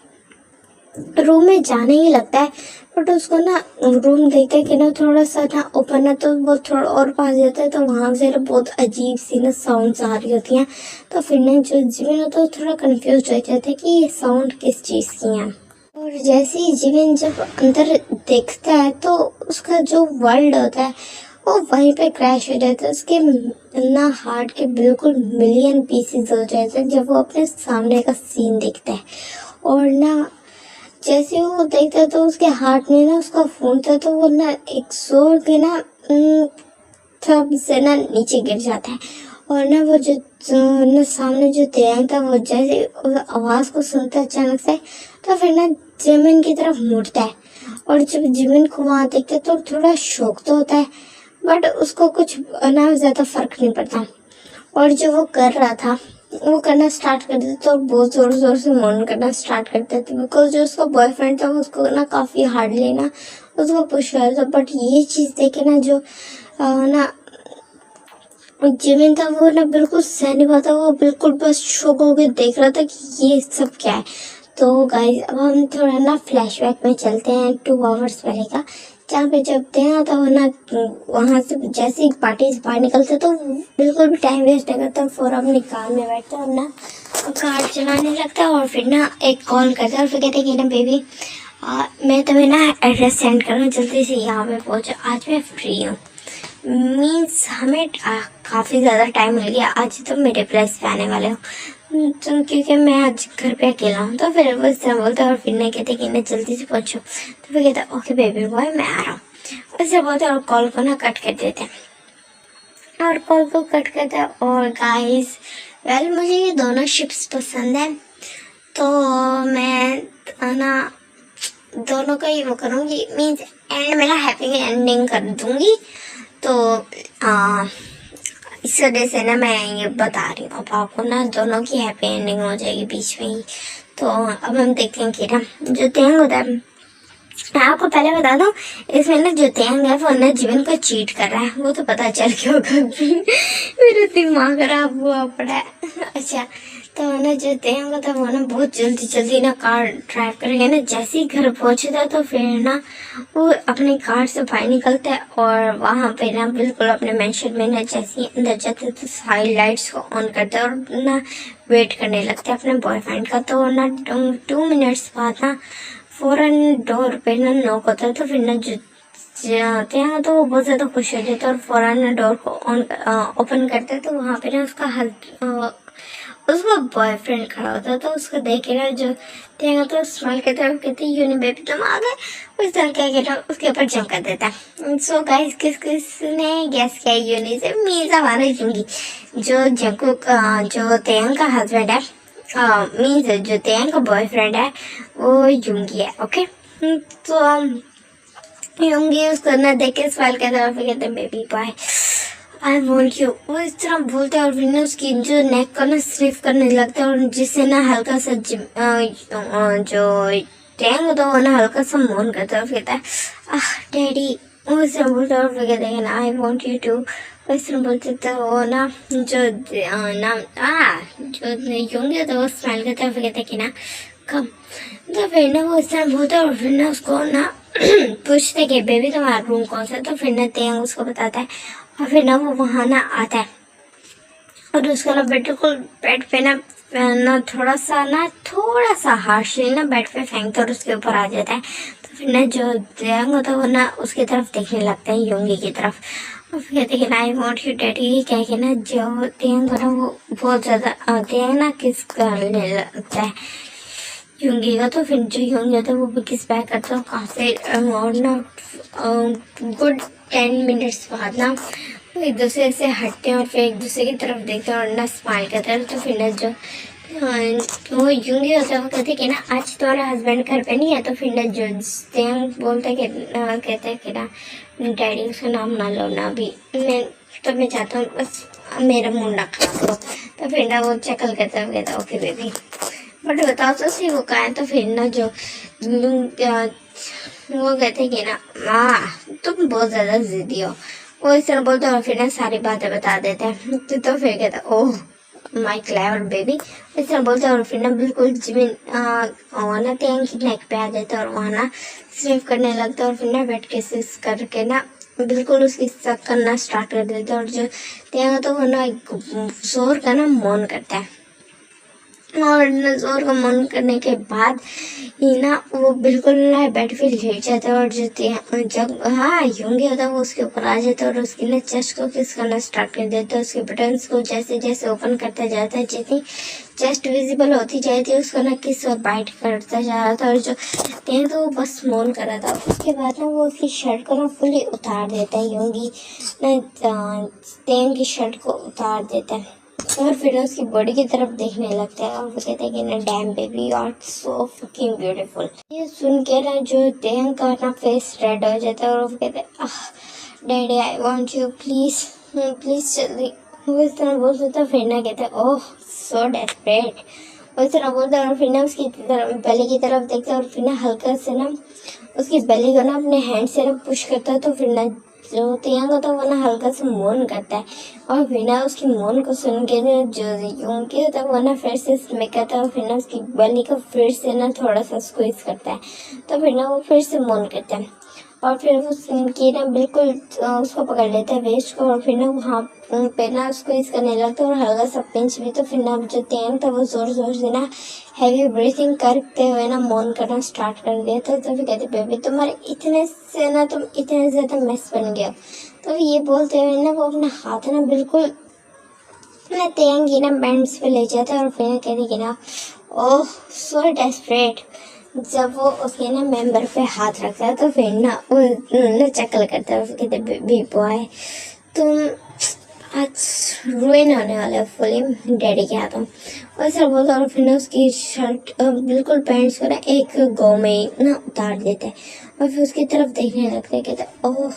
S1: रूम में जाने ही लगता है। बट उसको ना रूम देखते कि ना थोड़ा सा ना ओपन है तो वो थोड़ा और पास जाता है तो वहाँ से ना बहुत अजीब सी ना साउंड्स आ रही होती हैं। तो फिर ना जो जिमिन होता है थोड़ा कंफ्यूज हो जाता है कि ये साउंड किस चीज़ की है। और जैसे ही जिमिन जब अंदर देखता है तो उसका जो वर्ल्ड होता है वो वहीं पे क्रैश हो जाता है। उसके ना हार्ट के बिल्कुल मिलियन पीसेस हो जाते हैं जब वो अपने सामने का सीन देखता है। और ना जैसे वो देखता है तो उसके हार्ट में ना उसका खून था तो वो ना एक जोर के ना थब से ना नीचे गिर जाता है। और ना वो जो ना सामने जो तेयांग था वो जैसे उस आवाज़ को सुनता है अचानक से तो फिर ना जिमिन की तरफ मुड़ता है। और जब जिमिन को वहाँ देखता है तो थोड़ा शौक तो होता है बट उसको कुछ ना ज़्यादा फर्क नहीं पड़ता। और जो वो कर रहा था वो करना स्टार्ट कर देता तो बहुत ज़ोर ज़ोर से मौन करना स्टार्ट कर देते बिकॉज जो उसका बॉयफ्रेंड था उसको ना काफ़ी हार्ड लेना उसको पुश कर रहा था। बट ये चीज़ देखे ना जो ना जिमिन था वो ना बिल्कुल सह नहीं पाता। वो बिल्कुल बस शॉक होकर देख रहा था कि ये सब क्या है। तो गाइज अब हम थोड़ा ना फ्लैशबैक में चलते हैं 2 आवर्स पहले का जहाँ पे जब देना था वो ना वहाँ से जैसे ही पार्टी से बाहर निकलते तो बिल्कुल भी टाइम वेस्ट नहीं करता फौरन अपनी कार में बैठता और ना कार चलाने लगता और फिर ना एक कॉल करता और फिर कहते कि ना बेबी मैं तुम्हें ना एड्रेस सेंड कर रहा हूँ जल्दी से यहाँ पे पहुँचो, आज मैं फ्री हूँ। मीन्स हमें काफ़ी ज़्यादा टाइम मिल गया, आज तुम मेरे प्लेस पे आने वाले हो तो क्योंकि मैं आज घर पे अकेला हूँ। तो फिर वो इस तरह बोलता और फिर नहीं कहते कि नहीं जल्दी से पहुँचो। तो फिर कहता ओके बेबी बॉय मैं आ रहा हूँ। उससे बोलते और कॉल को ना कट कर देते हैं और कॉल को कट करते हैं। और गाइस वेल मुझे ये दोनों शिप्स पसंद है तो मैं ना दोनों का ही वो करूँगी मीन्स एंड मेरा हैप्पी एंडिंग कर दूँगी। तो इस वजह से ना मैं ये बता रही हूँ अब आपको ना दोनों की हैप्पी एंडिंग हो जाएगी बीच में ही। तो अब हम देखते हैं कि ना जो तेंग होता है मैं आपको पहले बता दूँ इसमें ना जो तेंग है वो ना जीवन को चीट कर रहा है वो तो पता चल गया होगा मेरा दिमाग खराब हुआ पड़ा है। अच्छा तो ना जो तेंग होता है वो ना बहुत जल्दी जल्दी ना कार ड्राइव करके ना जैसे ही घर पहुँचता है तो फिर ना वो अपनी कार से बाहर निकलता है और वहाँ पे ना बिल्कुल अपने मेंशन में ना जैसे ही अंदर जाते तो सारी लाइट्स को ऑन करते हैं और ना वेट करने लगते हैं अपने बॉयफ्रेंड का। तो ना 2 मिनट्स बाद ना फौरन डोर पे ना नॉक होता है तो फिर ना जो जाते हैं तो वो बहुत ज़्यादा खुश हो जाते हैं और फौरन डोर को ओपन करते हैं तो वहाँ पे ना उसका बॉयफ्रेंड खड़ा होता है। तो उसको देख के ना जो देगा तो स्माइल करता है कहते हैं यूनी बेबी तुम आ गए। उस तरह क्या कहता है उसके ऊपर जंप कर देता है। सो गाइस किसने गैस किया यूनी से मीन्स हमारा यूंगी जो जंकुक जो तेयंग का हस्बैंड है मीन्स जो तेयंग का बॉयफ्रेंड है वो यूंगी है। ओके तो यूंगी उसको ना देख के स्माइल करता है और फिर कहते हैं baby bye I want you. वो इस तरह बोलते हैं और फिर ना उसकी जो नेक को ना स्लिप करने लगता है और जिससे ना हल्का सा जो टैंग होता है वो ना हल्का सा मोन करता है और कहता है डैडी वैसे बोलते और फिर कहते हैं ना आई वॉन्ट यू टू। वैसे बोलते तो वो ना जो नाम जो यूंगे तो वो स्माइल करते हैं, फिर कहते कि ना कम। तो फिर ना वो इस तरह बोलते और फिर ना उसको ना पूछते कि बेबी तुम्हारा रूम कौन सा है। तो फिर ना तेंग उसको बताता है और फिर ना वो वहाँ ना आता है और उसको ना बिल्कुल बेड पे ना थोड़ा सा हार्शली ना बेड पे फेंकता और उसके ऊपर आ जाता है। तो फिर ना जो तेंग होता है वो ना उसकी तरफ देखने लगता है, यूंगी की तरफ। और फिर कहते कि ना आई वॉन्ट यू डैडी। क्या कि ना जो तेंग होता है वो बहुत ज़्यादा तेंग ना किस करने लगता है यूंगी का। तो फिर जो यूंगी होता है वो भी किस बैक करता है काफ़ी और ना गुड 10 मिनट्स बाद ना वो एक दूसरे से हटते हैं और फिर एक दूसरे की तरफ देखते हैं और ना स्माइल करते हैं। तो फिर ना जो वो यूंगी होता है वो कहते हैं कि ना आज तुम्हारा हस्बैंड घर पे नहीं है। तो फिर ना जो बोलते हैं कि कहते हैं कि ना डैडी उसका नाम ना लो ना अभी, मैं चाहता हूँ बस मेरा मुंडा खा दो। तो फिर ना वो चकल करता है, कहता ओके बेबी बट बताओ तो सही वो कहाँ है। तो फिर ना जो वो कहते कि ना तुम बहुत ज़्यादा जिद्दी हो, वो इस तरह बोलते और फिर ना सारी बातें बता देते हैं। तो फिर कहता ओह माय क्लेवर बेबी, इस तरह बोलते और फिर ना बिल्कुल जिमिन ना तेंग की नेक पे आ जाता और वहाँ ना स्निफ करने लगता और फिर ना बेड के सिस करके ना बिल्कुल उसकी सक करना स्टार्ट कर देता और जो तेंग तो वो ना जोर का ना मौन करता है और जोर का मन करने के बाद ही ना वो बिल्कुल ना बेड पे लेट जाता है और जब यूंगी होता है वो उसके ऊपर आ जाता है और उसकी ना चेस्ट को किस करना स्टार्ट कर देता है। उसके बटन्स को जैसे जैसे ओपन करता जाता है, जितनी चेस्ट विजिबल होती जाती है उसको ना किस और बाइट करता जा रहा था और जो तेन तो वो बस मौन कर रहा था। उसके बाद ना वो उसकी शर्ट को ना फुली उतार देता है, यूंगी ना तेन की शर्ट को उतार देता है और फिर उसकी बॉडी की तरफ देखने लगता है और वो कहते हैं कि ना damn baby you are so fucking beautiful. ये सुन के ना जो तेंग का ना फेस रेड हो जाता है और वो कहते हैं daddy I want you please please जल्दी। वो इस तरह बोल देता फिर ना कहते हैं ओह सो डेस्परेट। वो इस तरह बोलता है और फिर ना उसकी बेली की तरफ देखता है और फिर ना हल्का से ना उसकी बेली को ना अपने हैंड से ना पुश करता है। तो फिर ना जो तेंग होता है वो ना हल्का से मौन करता है और फिर ना उसकी मौन को सुन के ना जो यूंगी होता है वो ना फिर से स्मैक करता है और फिर ना उसकी बेली को फिर से ना थोड़ा सा स्क्वीज करता है। तो फिर ना वो फिर से मौन करता है और फिर वो सुन के ना बिल्कुल उसको पकड़ लेता है वेस्ट को और फिर ना वहाँ पे ना स्क्वीज करने लगता है और हल्का सा पिंच भी। तो फिर ना जो तेंग था वो जोर जोर से ना हैवी ब्रीथिंग करते हुए ना मौन करना स्टार्ट कर दिया था। तो फिर कहते बेबी तुम्हारे इतने से ना तुम इतने ज़्यादा मेस बन गया। तो ये बोलते हुए ना वो अपना हाथ ना बिल्कुल ना तेंग की ना बैंड्स पे ले जाता है और फिर कहते कि ना ओह सो डेस्परेट। जब वो उसके ना मेंबर पे हाथ रखता है तो फिर ना वो ना चकल करता है, कहते बेबी बॉय तुम आज रुइन होने वाले हो फुली डैडी के हाथों। और सर बोलता और फिर ना उसकी शर्ट बिल्कुल पैंट्स को ना एक गो में ही ना उतार देते हैं और फिर उसकी तरफ देखने लगते हैं, कहते ओह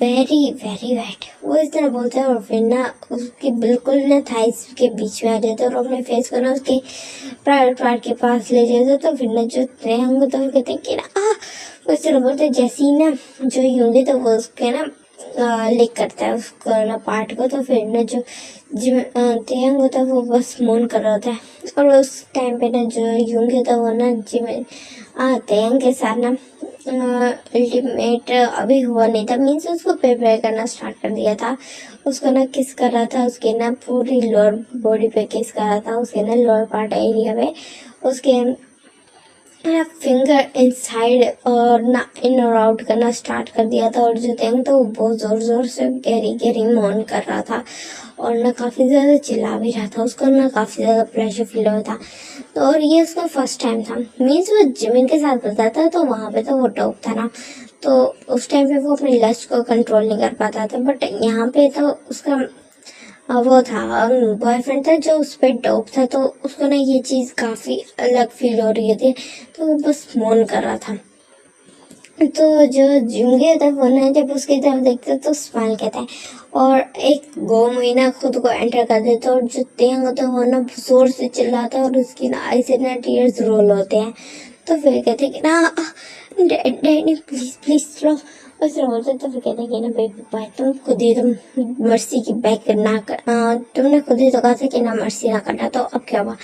S1: वेरी वेरी वेट। वो इस तरह बोलता है और फिर ना उसकी बिल्कुल ना थाइस के बीच में आ जाता है और अपने फेस को ना उसके प्राइवेट पार्ट के पास ले जाता है। तो फिर ना जो तेंग होता है वो कहते हैं कि ना वो इस तरह बोलते हैं जैसे ही ना जो यूंगी तो वो उसके ना लिक करता है उसको ना पार्ट को। तो फिर ना जो तेंग होता है वो बस मौन कर रहा होता है और उस टाइम पे ना जो यूंगी होता है वो ना तेंग के साथ ना अल्टीमेट अभी हुआ नहीं था, मीन्स उसको प्रिपेयर करना स्टार्ट कर दिया था। उसको ना किस कर रहा था, उसके ना पूरी लोअर बॉडी पे किस कर रहा था, उसके ना लोअर पार्ट एरिया पे उसके फिंगर इनसाइड और ना इन और आउट करना स्टार्ट कर दिया था। और जो तेंग था वो बहुत ज़ोर ज़ोर से गहरी गहरी मौन कर रहा था और ना काफ़ी ज़्यादा चिल्ला भी रहा था, उसको ना काफ़ी ज़्यादा प्रेशर फील हो रहा था। तो और ये उसका फर्स्ट टाइम था, मीन्स वो जिमिन के साथ बता था तो वहाँ पे तो वो टॉप था ना, तो उस टाइम पे वो अपनी लस्ट को कंट्रोल नहीं कर पाता था। बट यहाँ पे तो उसका वो था बॉयफ्रेंड था जो उस पर डोप था, तो उसको ना ये चीज़ काफ़ी अलग फील हो रही थी, तो वो बस मौन कर रहा था। तो जो जूंगे था वो ना जब उसकी तरफ देखता तो स्माइल कहता है और एक गो महीना खुद को एंटर कर देता और जो तेंग होता है वो ना जोर से चिल्लाता और उसकी ना आई से ना टीयर्स रोल होते हैं। तो फिर कहते कि ना डैडी प्लीज प्लीज स्लो। उसने बोलते तो फिर कहते कि ना बेबी भाई तुम खुद ही तुम मर्सी की बैक ना कर, तुमने खुद ही तो कहा था कि ना मर्सी ना करना, तो अब क्या हुआ,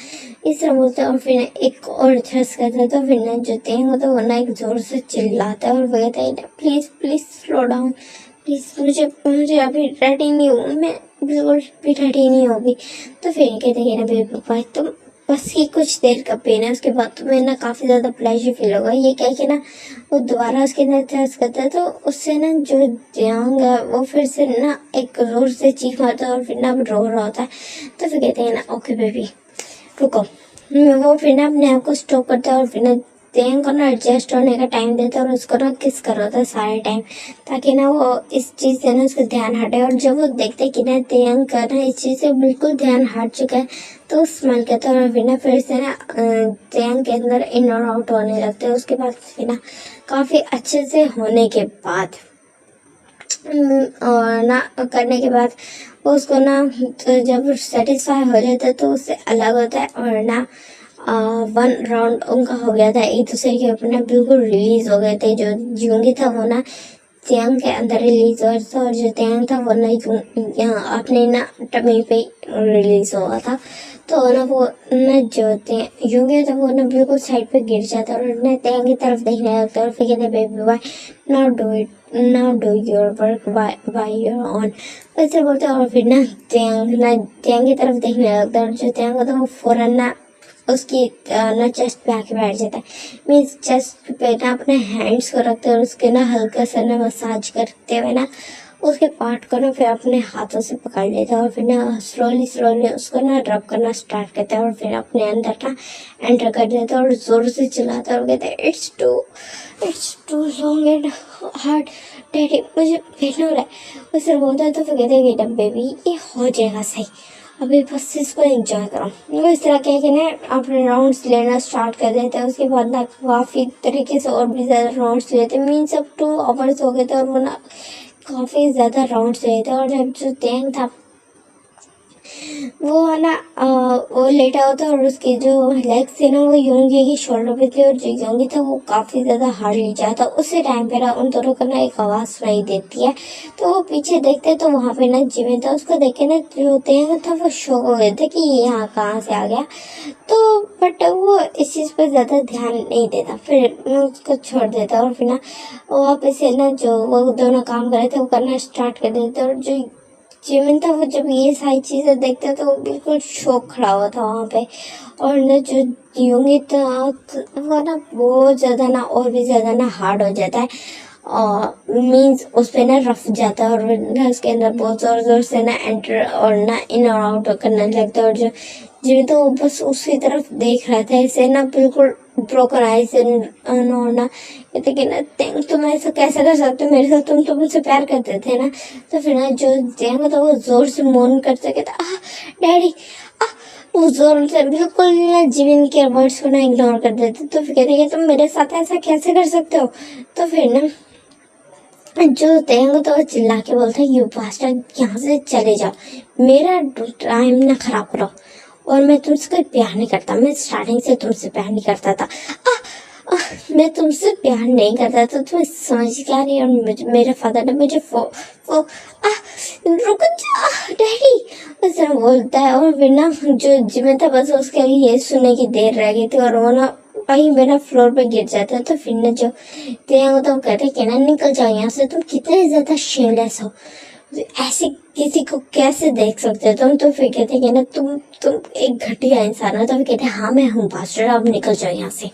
S1: इस तरह बोलते हैं। और फिर एक और थ्रस करता है, तो फिर ना जो तेंग होता है वो ना एक जोर से चिल्लाता है और वो कहता है please please slow down please, मुझे मुझे अभी रेडी नहीं हूँ, मैं बिल्कुल भी रेडी नहीं होगी। तो फिर कहते हैं ना बेबी भाई तुम बस ही कुछ देर का पेन है, उसके बाद तुम्हें ना काफ़ी ज़्यादा प्लेजर फील होगा। ये कह के ना वो दोबारा उसके अंदर थ्रस्ट करता है, तो उससे ना जो जियांग है वो फिर से ना एक जोर से चीख मारता है और फिर ना रो रहा होता है। तो फिर कहते हैं ना ओके बेबी रुको, वो फिर ना अपने आप को स्टॉप करता है और फिर ना तेंग को ना एडजस्ट होने का टाइम देता है और उसको ना किस कर रहा था सारे टाइम, ताकि ना वो इस चीज़ से ना उसका ध्यान हटे। और जब वो देखते कि ना तेंग का ना इस चीज़ से बिल्कुल ध्यान हट चुका है, तो स्मेल करता है और फिर ना फिर से ना तेंग के अंदर इन और आउट होने लगते हैं। उसके बाद फिर ना काफ़ी अच्छे से होने के बाद और ना करने के बाद वो उसको ना तो जब सेटिस्फाई हो जाता है तो उससे अलग होता है। और ना 1 राउंड उनका हो गया था, एक दूसरे के ऊपर ना बिल्कुल रिलीज हो गए थे। जो जियोंगी था वो ना तेंग के अंदर रिलीज हुआ था और जो तेंग था वो ना यहाँ अपने ना टमी पे रिलीज हुआ था। तो ना वो ना जो जियोंगी था वो ना बिल्कुल साइड पे गिर जाता और ना तेंग की तरफ देखने लगता और फिर कहते baby bye not do it, now do your work by your own, ऐसे बोलते। और फिर ना तेंग की तरफ देखने लगता है और जो तेंग होता है वो फौरन ना उसकी ना चेस्ट पे आके बैठ जाता है। मीन्स चेस्ट पे ना अपने हैंड्स को रखते हैं और उसके ना हल्का सा ना मसाज करते हुए ना उसके पार्ट को ना फिर अपने हाथों से पकड़ लेता है और फिर ना स्लोली स्लोली उसको ना रब करना स्टार्ट करता है और फिर अपने अंदर ना एंटर कर देता है और जोर से चिल्लाता है और कहता है it's too long and hard daddy, मुझे पेन हो रहा है। उसे बोलता है तो फिर कहते हैं बेबी ये हो जाएगा सही, अभी बस इसको एंजॉय करो। वो इस तरह कह के ना अपने राउंड्स लेना स्टार्ट कर देते हैं। उसके बाद ना काफ़ी तरीके से और भी ज़्यादा राउंड्स लेते हैं। मीन्स अब 2 आवर्स हो गए थे और वो ना काफ़ी ज़्यादा राउंड्स लेते हैं। और जब जो तेंग था वो है ना वो लेटा होता और उसकी जो लेग्स थे ना वो योंगी की शोल्डर पे थे और जो योंगी था वो काफ़ी ज़्यादा हार्ड ले जाता। उसी टाइम पे ना उन दोनों को ना एक आवाज़ सुनाई देती है, तो वो पीछे देखते तो वहाँ पे ना जिमिन था। उसको देख के ना जो तेंग था वो शॉक हो गए थे कि ये यहाँ कहाँ से आ गया। तो बट वो इस चीज़ पर ज़्यादा ध्यान नहीं देता, फिर उसको छोड़ देता और फिर ना वापस से ना जो वो दोनों काम कर रहे थे वो करना स्टार्ट कर देते। और जो जिमिन था वो जब ये सारी चीज़ें देखता तो वो बिल्कुल शौक खड़ा हुआ था वहाँ पे। और ना जो योंगी था वो ना बहुत ज़्यादा ना और भी ज़्यादा ना हार्ड हो जाता है और मीन्स उस पर ना रफ जाता है और ना उसके अंदर बहुत ज़ोर ज़ोर से ना एंटर और ना इन और आउट करने लगता है। और जो जिमिन तो बस उसकी तरफ देख रहा था ऐसे ना बिल्कुल ब्रोकन आइज ना कहते कि ना तेंग तुम ऐसा कैसे कर सकते हो मेरे साथ, तुम तो मुझसे प्यार करते थे ना। तो फिर ना जो तेंग था वो जोर से मौन करते कहता डैडी वो जोर से बिल्कुल ना जिमिन के वर्ड्स को ना इग्नोर कर देते। तो फिर कहते कि तुम मेरे साथ ऐसा कैसे कर सकते हो। तो फिर ना जो तेंग तो चिल्ला के बोलता है यू बास्टर्ड, यहाँ से चले जाओ, मेरा टाइम ना खराब करो, और मैं तुमसे कोई प्यार नहीं करता, मैं स्टार्टिंग से तुमसे प्यार नहीं करता था। मैं तुमसे प्यार नहीं करता था, तुम्हें समझ क्या नहीं। और मेरे फादर ने मुझे रुक जा डैडी ऐसा बोलता है। और फिर ना जो जिम्मे था बस उसके लिए ये सुनने की देर रह गई थी और वो ना वहीं मेरा फ्लोर पे गिर जाता है। तो फिर ना जो तेंग तो कहते कि ना निकल जाओ यहाँ से, तुम कितने ज़्यादा शेमलेस हो, ऐसे किसी को कैसे देख सकते हो तुम। तो फिर कहते कि ना तुम एक घटिया इंसान हो। तो फिर कहते हाँ मैं हूँ बास्टर्ड, अब निकल जाओ यहाँ से,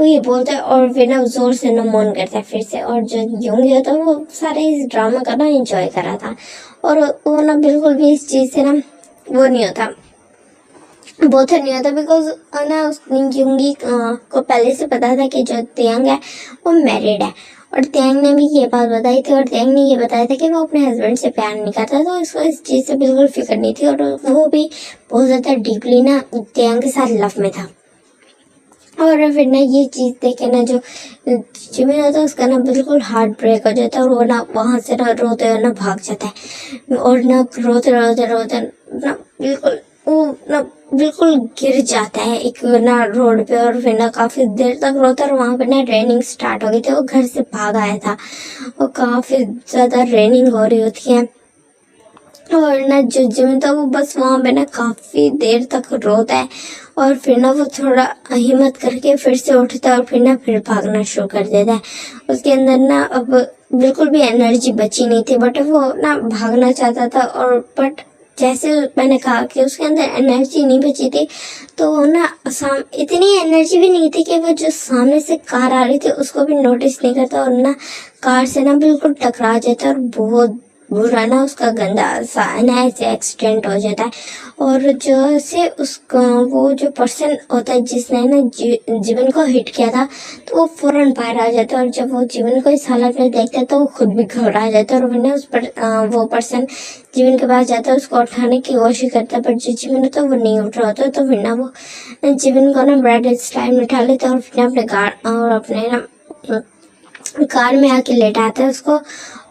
S1: वो ये बोलता है। और फिर ना जोर से ना मौन करता है फिर से। और जो योंगी होता है वो सारे इस ड्रामा का ना इंजॉय कर रहा था और वो ना बिल्कुल भी इस चीज़ से ना वो नहीं होता, बहुत नहीं होता, बिकॉज ना उस योंगी को पहले से पता था कि जो तेंग है वो मैरिड है। और तेंग ने भी ये बात बताई थी और तेंग ने ये बताया था कि वो अपने हस्बैंड से प्यार नहीं करता, तो उसको इस चीज़ से बिल्कुल फिक्र नहीं थी। और वो भी बहुत ज़्यादा डीपली ना तेंग के साथ लव में था। और फिर ना ये चीज़ देखे ना जो जिमिन होता है उसका ना बिल्कुल हार्ट ब्रेक हो जाता है और वो ना वहाँ से ना रोते हुए ना भाग जाता है और ना रोते रोते रोते ना बिल्कुल वो ना बिल्कुल गिर जाता है एक ना रोड पे, और फिर ना काफी देर तक रोता, और वहां पे ना रेनिंग स्टार्ट हो गई थी। वो घर से भाग आया था, और काफी ज्यादा रेनिंग हो रही होती है, और ना जो जिमिन था वो बस वहां पे ना काफी देर तक रोता है, और फिर ना वो थोड़ा हिम्मत करके फिर से उठता है, और फिर ना फिर भागना शुरू कर देता है। उसके अंदर ना अब बिल्कुल भी एनर्जी बची नहीं थी, बट वो ना भागना चाहता था, और बट जैसे मैंने कहा कि उसके अंदर एनर्जी नहीं बची थी, तो वो ना इतनी एनर्जी भी नहीं थी कि वो जो सामने से कार आ रही थी उसको भी नोटिस नहीं करता, और ना कार से ना बिल्कुल टकरा जाता है, और बहुत बुरा ना उसका गंदा सा ना ऐसे एक्सीडेंट हो जाता है। और जो से उसका वो जो पर्सन होता है जिसने ना जीवन को हिट किया था, तो वो फौरन बाहर आ जाता है, और जब वो जीवन को इस हालत में देखता है तो वो खुद भी घबरा जाता है, और फिर ना उस पर वो पर्सन जीवन के पास जाता है, उसको उठाने की कोशिश करता है, पर जो जीवन होता है वो नहीं उठ रहा होता, तो फिर ना वो जीवन को ना ब्रेड स्टाइल में उठा लेता है, और फिर अपने गार्ड और अपने ना कार में आके लेटाता है उसको,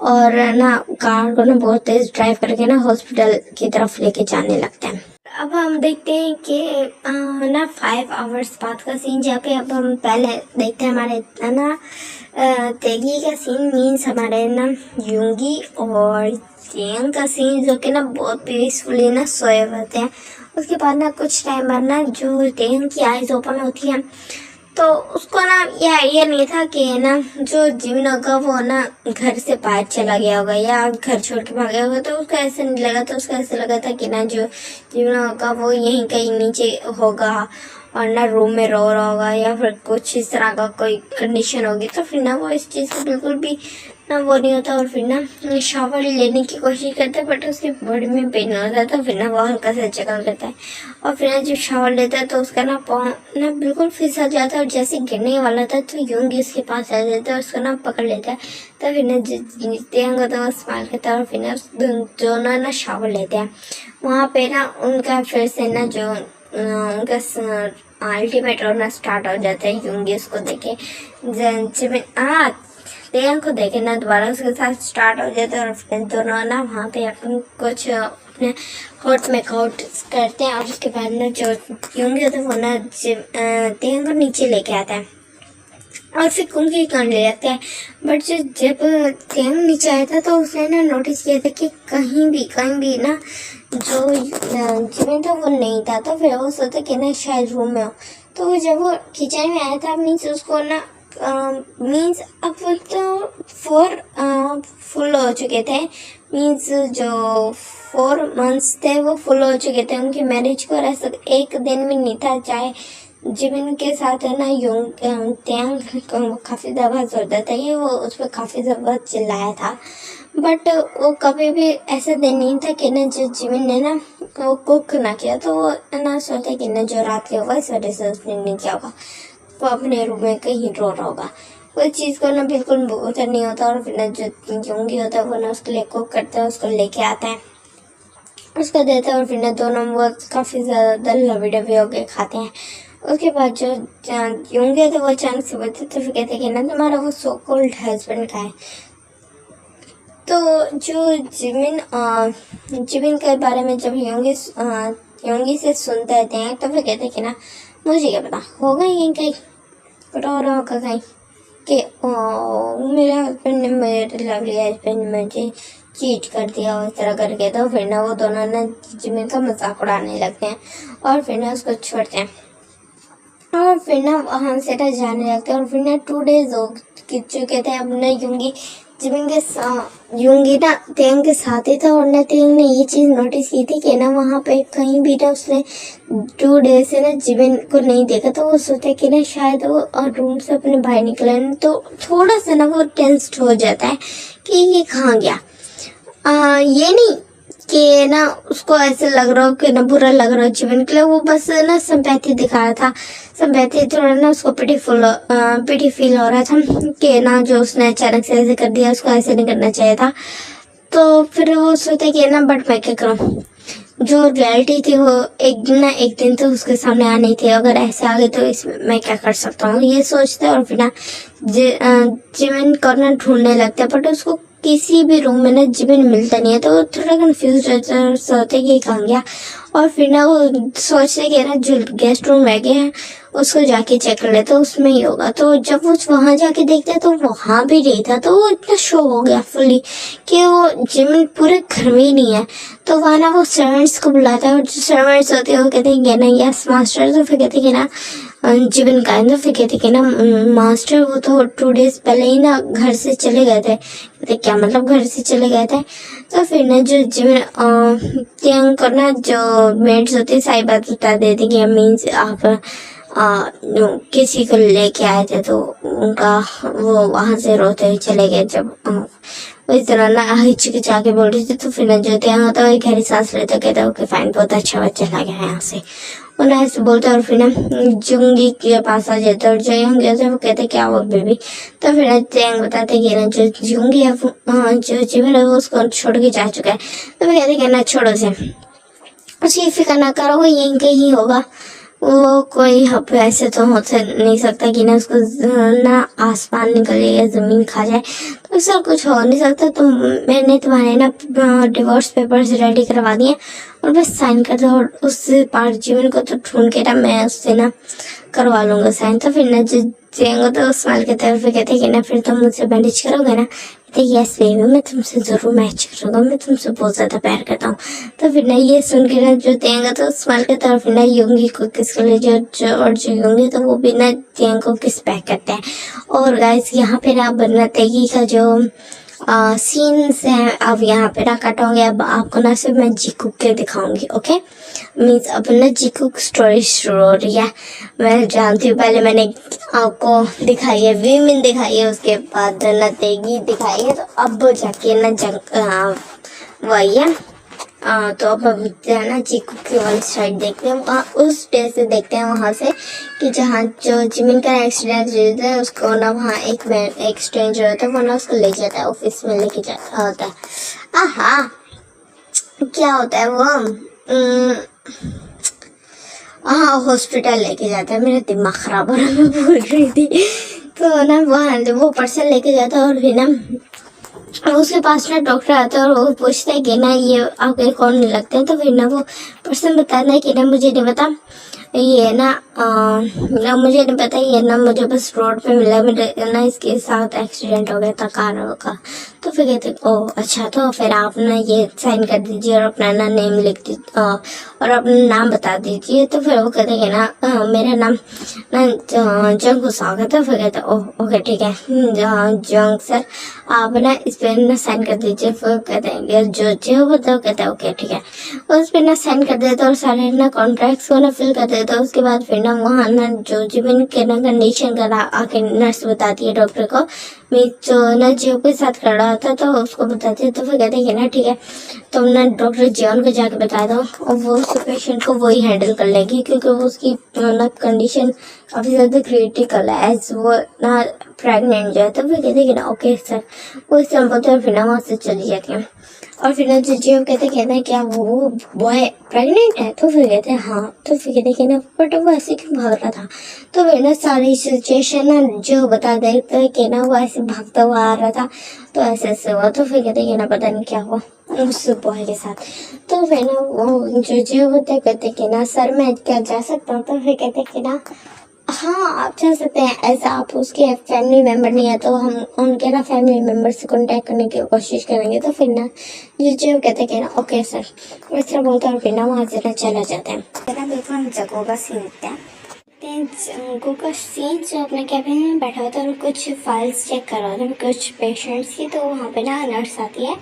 S1: और ना कार को ना बहुत तेज ड्राइव करके ना हॉस्पिटल की तरफ लेके जाने लगते हैं। अब हम देखते हैं कि ना 5 आवर्स बाद का सीन, जहाँ पे अब हम पहले देखते हैं हमारे ना तेगी का सीन, मीन्स हमारे ना युंगी और तेंग का सीन, जो कि ना बहुत पीसफुली ना सोए होते हैं। उसके बाद ना कुछ टाइम बाद ना जो तेंग की आइज ओपन होती है, तो उसको ना ये आइडिया नहीं था कि ना जो जिमिन होगा वो ना घर से बाहर चला गया होगा या घर छोड़ के भाग गया होगा, तो उसको ऐसे नहीं लगा, तो उसको ऐसे लगा था कि ना जो जिमिन होगा वो यहीं कहीं नीचे होगा, और ना रूम में रो रहा होगा, या फिर कुछ इस तरह का कोई कंडीशन होगी, तो फिर ना वो इस चीज़ को बिल्कुल भी ना वो नहीं होता, और फिर ना शावर लेने की कोशिश करता है, बट उसके बॉडी में पेन होता है, तो फिर ना वो हल्का सा जगल करता है, और फिर ना जब शावर लेता है तो उसका ना पाँव ना बिल्कुल फिसल जाता है, और जैसे गिरने वाला था तो यूंगी उसके पास आ जाता है, उसको ना पकड़ लेता है, तो फिर ना जीतते हैं तो वो स्माइल करता है, और फिर ना दोनों ना शावर लेते हैं। वहाँ पे ना उनका फिर से ना जो उनका अल्टीमेट रोना स्टार्ट हो जाता है। यूंगी उसको देखे तेयन को देखे ना दोबारा उसके साथ स्टार्ट हो जाता है, और फिर दोनों ना वहाँ पे अपन कुछ अपने हॉट मेकआउट करते हैं, और उसके बाद ना जो यूंगी होता है वो ना तेयन को नीचे लेके आता है, और फिर कुंगी करने लगता है। बट जब तेयन नीचे आया था तो उसने ना नोटिस किया था कि कहीं भी ना जो जिमिन था वो नहीं था, तो फिर वो सोचा कि ना शायद रूम में हो, तो जब वो किचन में आया था मीन्स उसको ना मीन्स अब तो 4 फुल हो चुके थे, मीन्स जो 4 मंथ्स थे वो फुल हो चुके थे उनकी मैरिज को, और ऐसा एक दिन भी नहीं था चाहे जिमिन के साथ है ना तेयंग काफ़ी ज़्यादा ज़रूरत था, ये वो उस पर काफ़ी ज़्यादा चिल्लाया था, बट वो कभी भी ऐसा दिन नहीं था कि ना जो जिमिन ने ना वो कुक ना किया, तो वो ना सोचा कि ना जो रात के होगा इस वजह से उसने नहीं किया होगा, वो अपने रूम में कहीं रो रहा होगा, वो चीज़ को ना बिल्कुल उतर नहीं होता, और फिर ना जो यूंगी होता है वो ना उसके लिए कुक करता है, उसको लेके आता है, उसको देता है, और फिर ना दोनों वो काफ़ी ज़्यादा लवी डबी होके खाते हैं। उसके बाद जो यूंगी होता है वो अचानक से बोलते, तो फिर कहते हैं कि ना तुम्हारा वो सो कॉल्ड हस्बैंड का है, तो जो जिमिन के बारे में जब योंगी से सुनते हैं, तो फिर कहते हैं कि ना मुझे क्या पता होगा यहीं कहीं रो रहा होगा कहीं कि मेरे हस्बैंड ने मेरे लवली हस्बैंड ने मुझे चीट कर दिया और इस तरह करके, तो फिर ना वो दोनों ना जिमिन का मजाक उड़ाने लगते हैं, और फिर ना उसको छोड़ते हैं, और फिर ना वहाँ से ना जाने लगते हैं, और फिर ना 2 डेज हो चुके थे। अब ना यूंगी ना तेंग के साथ ही था, और ना तेंग ने ये चीज़ नोटिस की थी कि ना वहाँ पे कहीं भी ना उसने 2 डेज से ना जिमिन को नहीं देखा, तो वो सोचा कि ना शायद वो रूम से अपने बाहर निकले, तो थोड़ा सा ना वो टेंस्ड हो जाता है कि ये कहाँ गया। ये नहीं कि ना उसको ऐसे लग रहा हो कि ना बुरा लग रहा हो जिमिन के लिए, वो बस ना सिंपैथी दिखा रहा था, सिंपैथी थोड़ा ना उसको पिटी फील हो रहा था कि ना जो उसने अचानक से ऐसे कर दिया, उसको ऐसे नहीं करना चाहिए था, तो फिर वो सोचा कि ना बट मैं क्या करूँ, जो रियलिटी थी वो एक दिन तो उसके सामने आनी थी, अगर ऐसे आ गए तो इसमें मैं क्या कर सकता हूँ, ये सोचते, और फिर ना जिमिन को ना ढूंढने लगता है, बट उसको किसी भी रूम में ना जिबिन मिलता नहीं है, तो वो थोड़ा कंफ्यूज होते कि कहाँ गया। और फिर ना वो सोचते कि ना जो गेस्ट रूम रह गए हैं उसको जाके चेक कर लेते, उसमें ही होगा। तो जब वो वहाँ जाके देखते तो वहाँ भी नहीं था। तो वो इतना शो हो गया फुली कि वो जिमिन पूरे घर में ही नहीं है। तो वहाँ ना वो सर्वेंट्स को बुलाता है, और जो सर्वेंट्स होते हैं वो कहते हैं कि ना यस मास्टर। तो फिर कहते हैं कि ना जिबिन का है। तो फिर कहते कि ना मास्टर वो तो 2 डेज पहले ही ना घर से चले गए थे। कहते क्या मतलब घर से चले गए थे? तो फिर ना जो जिबिन तियांग को ना जो मेड्स होती है सारी बात बता देती कि मीन्स आप किसी को लेके आए थे, तो उनका वो वहां से रोते हुए चले गए। जब वो इस तरह ना हिचकिचा के बोल रही थी, तो फिर ना जो तियांग होता है गहरी सांस लेते कहता ओके फाइन, बहुत अच्छा बच्चा लगा है यहाँ से। उन्हें ऐसे बोलते और फिर ना जुंगी के पास आ जाते और जो यंग जैसे वो कहते क्या वो बेबी। तो फिर ना तियांग बताते कि ना जो जुंगी है जो जीवन है वो उसको छोड़ के जा चुका है। तो वो कहते कि ना छोड़ो से, उसकी फिक्र ना करो, वो यहीं कहीं होगा। वो कोई हब ऐसे तो हो नहीं सकता कि ना उसको ना आसमान निकले या जमीन खा जाए, तो ऐसा कुछ हो नहीं सकता। तो मैंने तुम्हारे ना डिवोर्स पेपर्स रेडी करवा दिए और बस साइन कर दो, और उस पार्ट जीवन को तो ढूंढ के ना मैं उससे ना करवा लूंगा साइन। तो फिर ना जियांग तो स्माइल के तरफ कहते कि ना फिर तुम मुझसे मैनेज करोगे ना? कहते यस बेबी, मैं तुमसे जरूर मैच करूंगा, मैं तुमसे बहुत ज्यादा प्यार करता हूँ। तो फिर ना ये सुन के ना जो तियांग तो स्माइल के तरफ ना योंगी को किस कर ले और जो योंगी तो वो भी ना तियांग को किस बैक करते हैं। और गाइस यहाँ पे ना बनना तेगी का जो सीन्स हैं अब यहाँ पे ना कट होंगे। अब आपको ना सिर्फ मैं जीकुक के दिखाऊंगी, ओके? मीन्स अब ना जीकुक स्टोरी शुरू हो रही है। मैं जानती हूँ पहले मैंने आपको दिखाई है वीमिन दिखाई है, उसके बाद ना तेगी दिखाई है, तो अब जाके ना जंग वही है। तो अब हम ना जीकुक की वाली साइड देखते हैं, वहाँ उस डे से देखते हैं वहाँ से कि जहाँ जो जिमिन का एक्सीडेंट होता है उसको ना वहाँ एक स्ट्रेंजर होता है, वो ना उसको ले जाता है, ऑफिस में लेके जाता होता है। आहा क्या होता है वो हाँ हॉस्पिटल लेके जाता है। मेरा दिमाग खराब हो रहा है, मैं भूल रही थी। तो ना वहाँ वो पर्सन लेके जाता है, और फिर ना उसके पास ना डॉक्टर आता है और वो पूछता है कि ना ये आपके कौन लगते हैं। तो फिर ना वो पर्सन बताता है कि ना मुझे नहीं पता, ये ना मुझे नहीं पता, ये ना मुझे बस रोड पे मिला, मेरे ना इसके साथ एक्सीडेंट हो गया था कार का। तो फिर कहते ओ अच्छा, तो फिर आप ना ये साइन कर दीजिए और अपना ना नेम लिख दीजिए और अपना नाम बता दीजिए। तो फिर वो कहते कि ना मेरा नाम ना जंग हुसाग है। तो फिर कहते ओह ओके ठीक है जंग सर, आप ना इस पर ना साइन कर दीजिए। फिर कहते हैं जो जो बताओ, कहते हैं ओके ठीक है। उस पर ना साइन कर देते और सारे ना कॉन्ट्रैक्ट्स को ना फिल कर देते। उसके बाद फिर ना वहाँ ना जो जीवन के ना कंडीशन का आके नर्स बताती है डॉक्टर को, मैं जो ना जियो के साथ कर रहा था तो उसको बताती है। तो फिर कहते हैं ना ठीक है तुम ना डॉक्टर जियोन को जाके बता दो, और वो उस पेशेंट को वही हैंडल कर लेगी, क्योंकि वो उसकी ना कंडीशन काफ़ी ज़्यादा क्रिटिकल है, एज वो ना प्रेग्नेंट जो है। तो फिर कहते हैं कि ना ओके सर, वो इस तरह बोलते हैं, फिर ना वहाँ से चली जाती है। और फिर ना जियो कहते हैं क्या वो बॉय प्रेग्नेंट है? तो फिर कहते हैं हाँ। तो फिर कहते हैं ना बट वो ऐसे क्यों भाग रहा था? तो फिर ना सारी सिचुएशन ना जो बता देते हैं कि ना वो ऐसे भागता हुआ आ रहा था, तो ऐसे ऐसे हुआ। तो फिर कहते हैं कि ना पता नहीं क्या हुआ उस बॉय के साथ। तो फिर ना वो जो होते कहते कि ना सर मैं क्या जा सकता हूँ? तो फिर कहते कि ना हाँ आप जा सकते हैं, ऐसा आप उसके फैमिली मेम्बर नहीं है तो हम उनके ना फैमिली मेम्बर से कांटेक्ट करने की कोशिश करेंगे। तो फिर ना जो कहते हैं ना ओके सर, इस तरह बोलते हैं और फिर ना वहाँ से ना चला जाता है। बिल्कुल जगहों का सीन होता है, जंगू का सीन जो अपने कैबिन में बैठा होता है और कुछ फाइल्स चेक कर रहा था कुछ पेशेंट्स की। तो वहाँ पे ना नर्स आती है,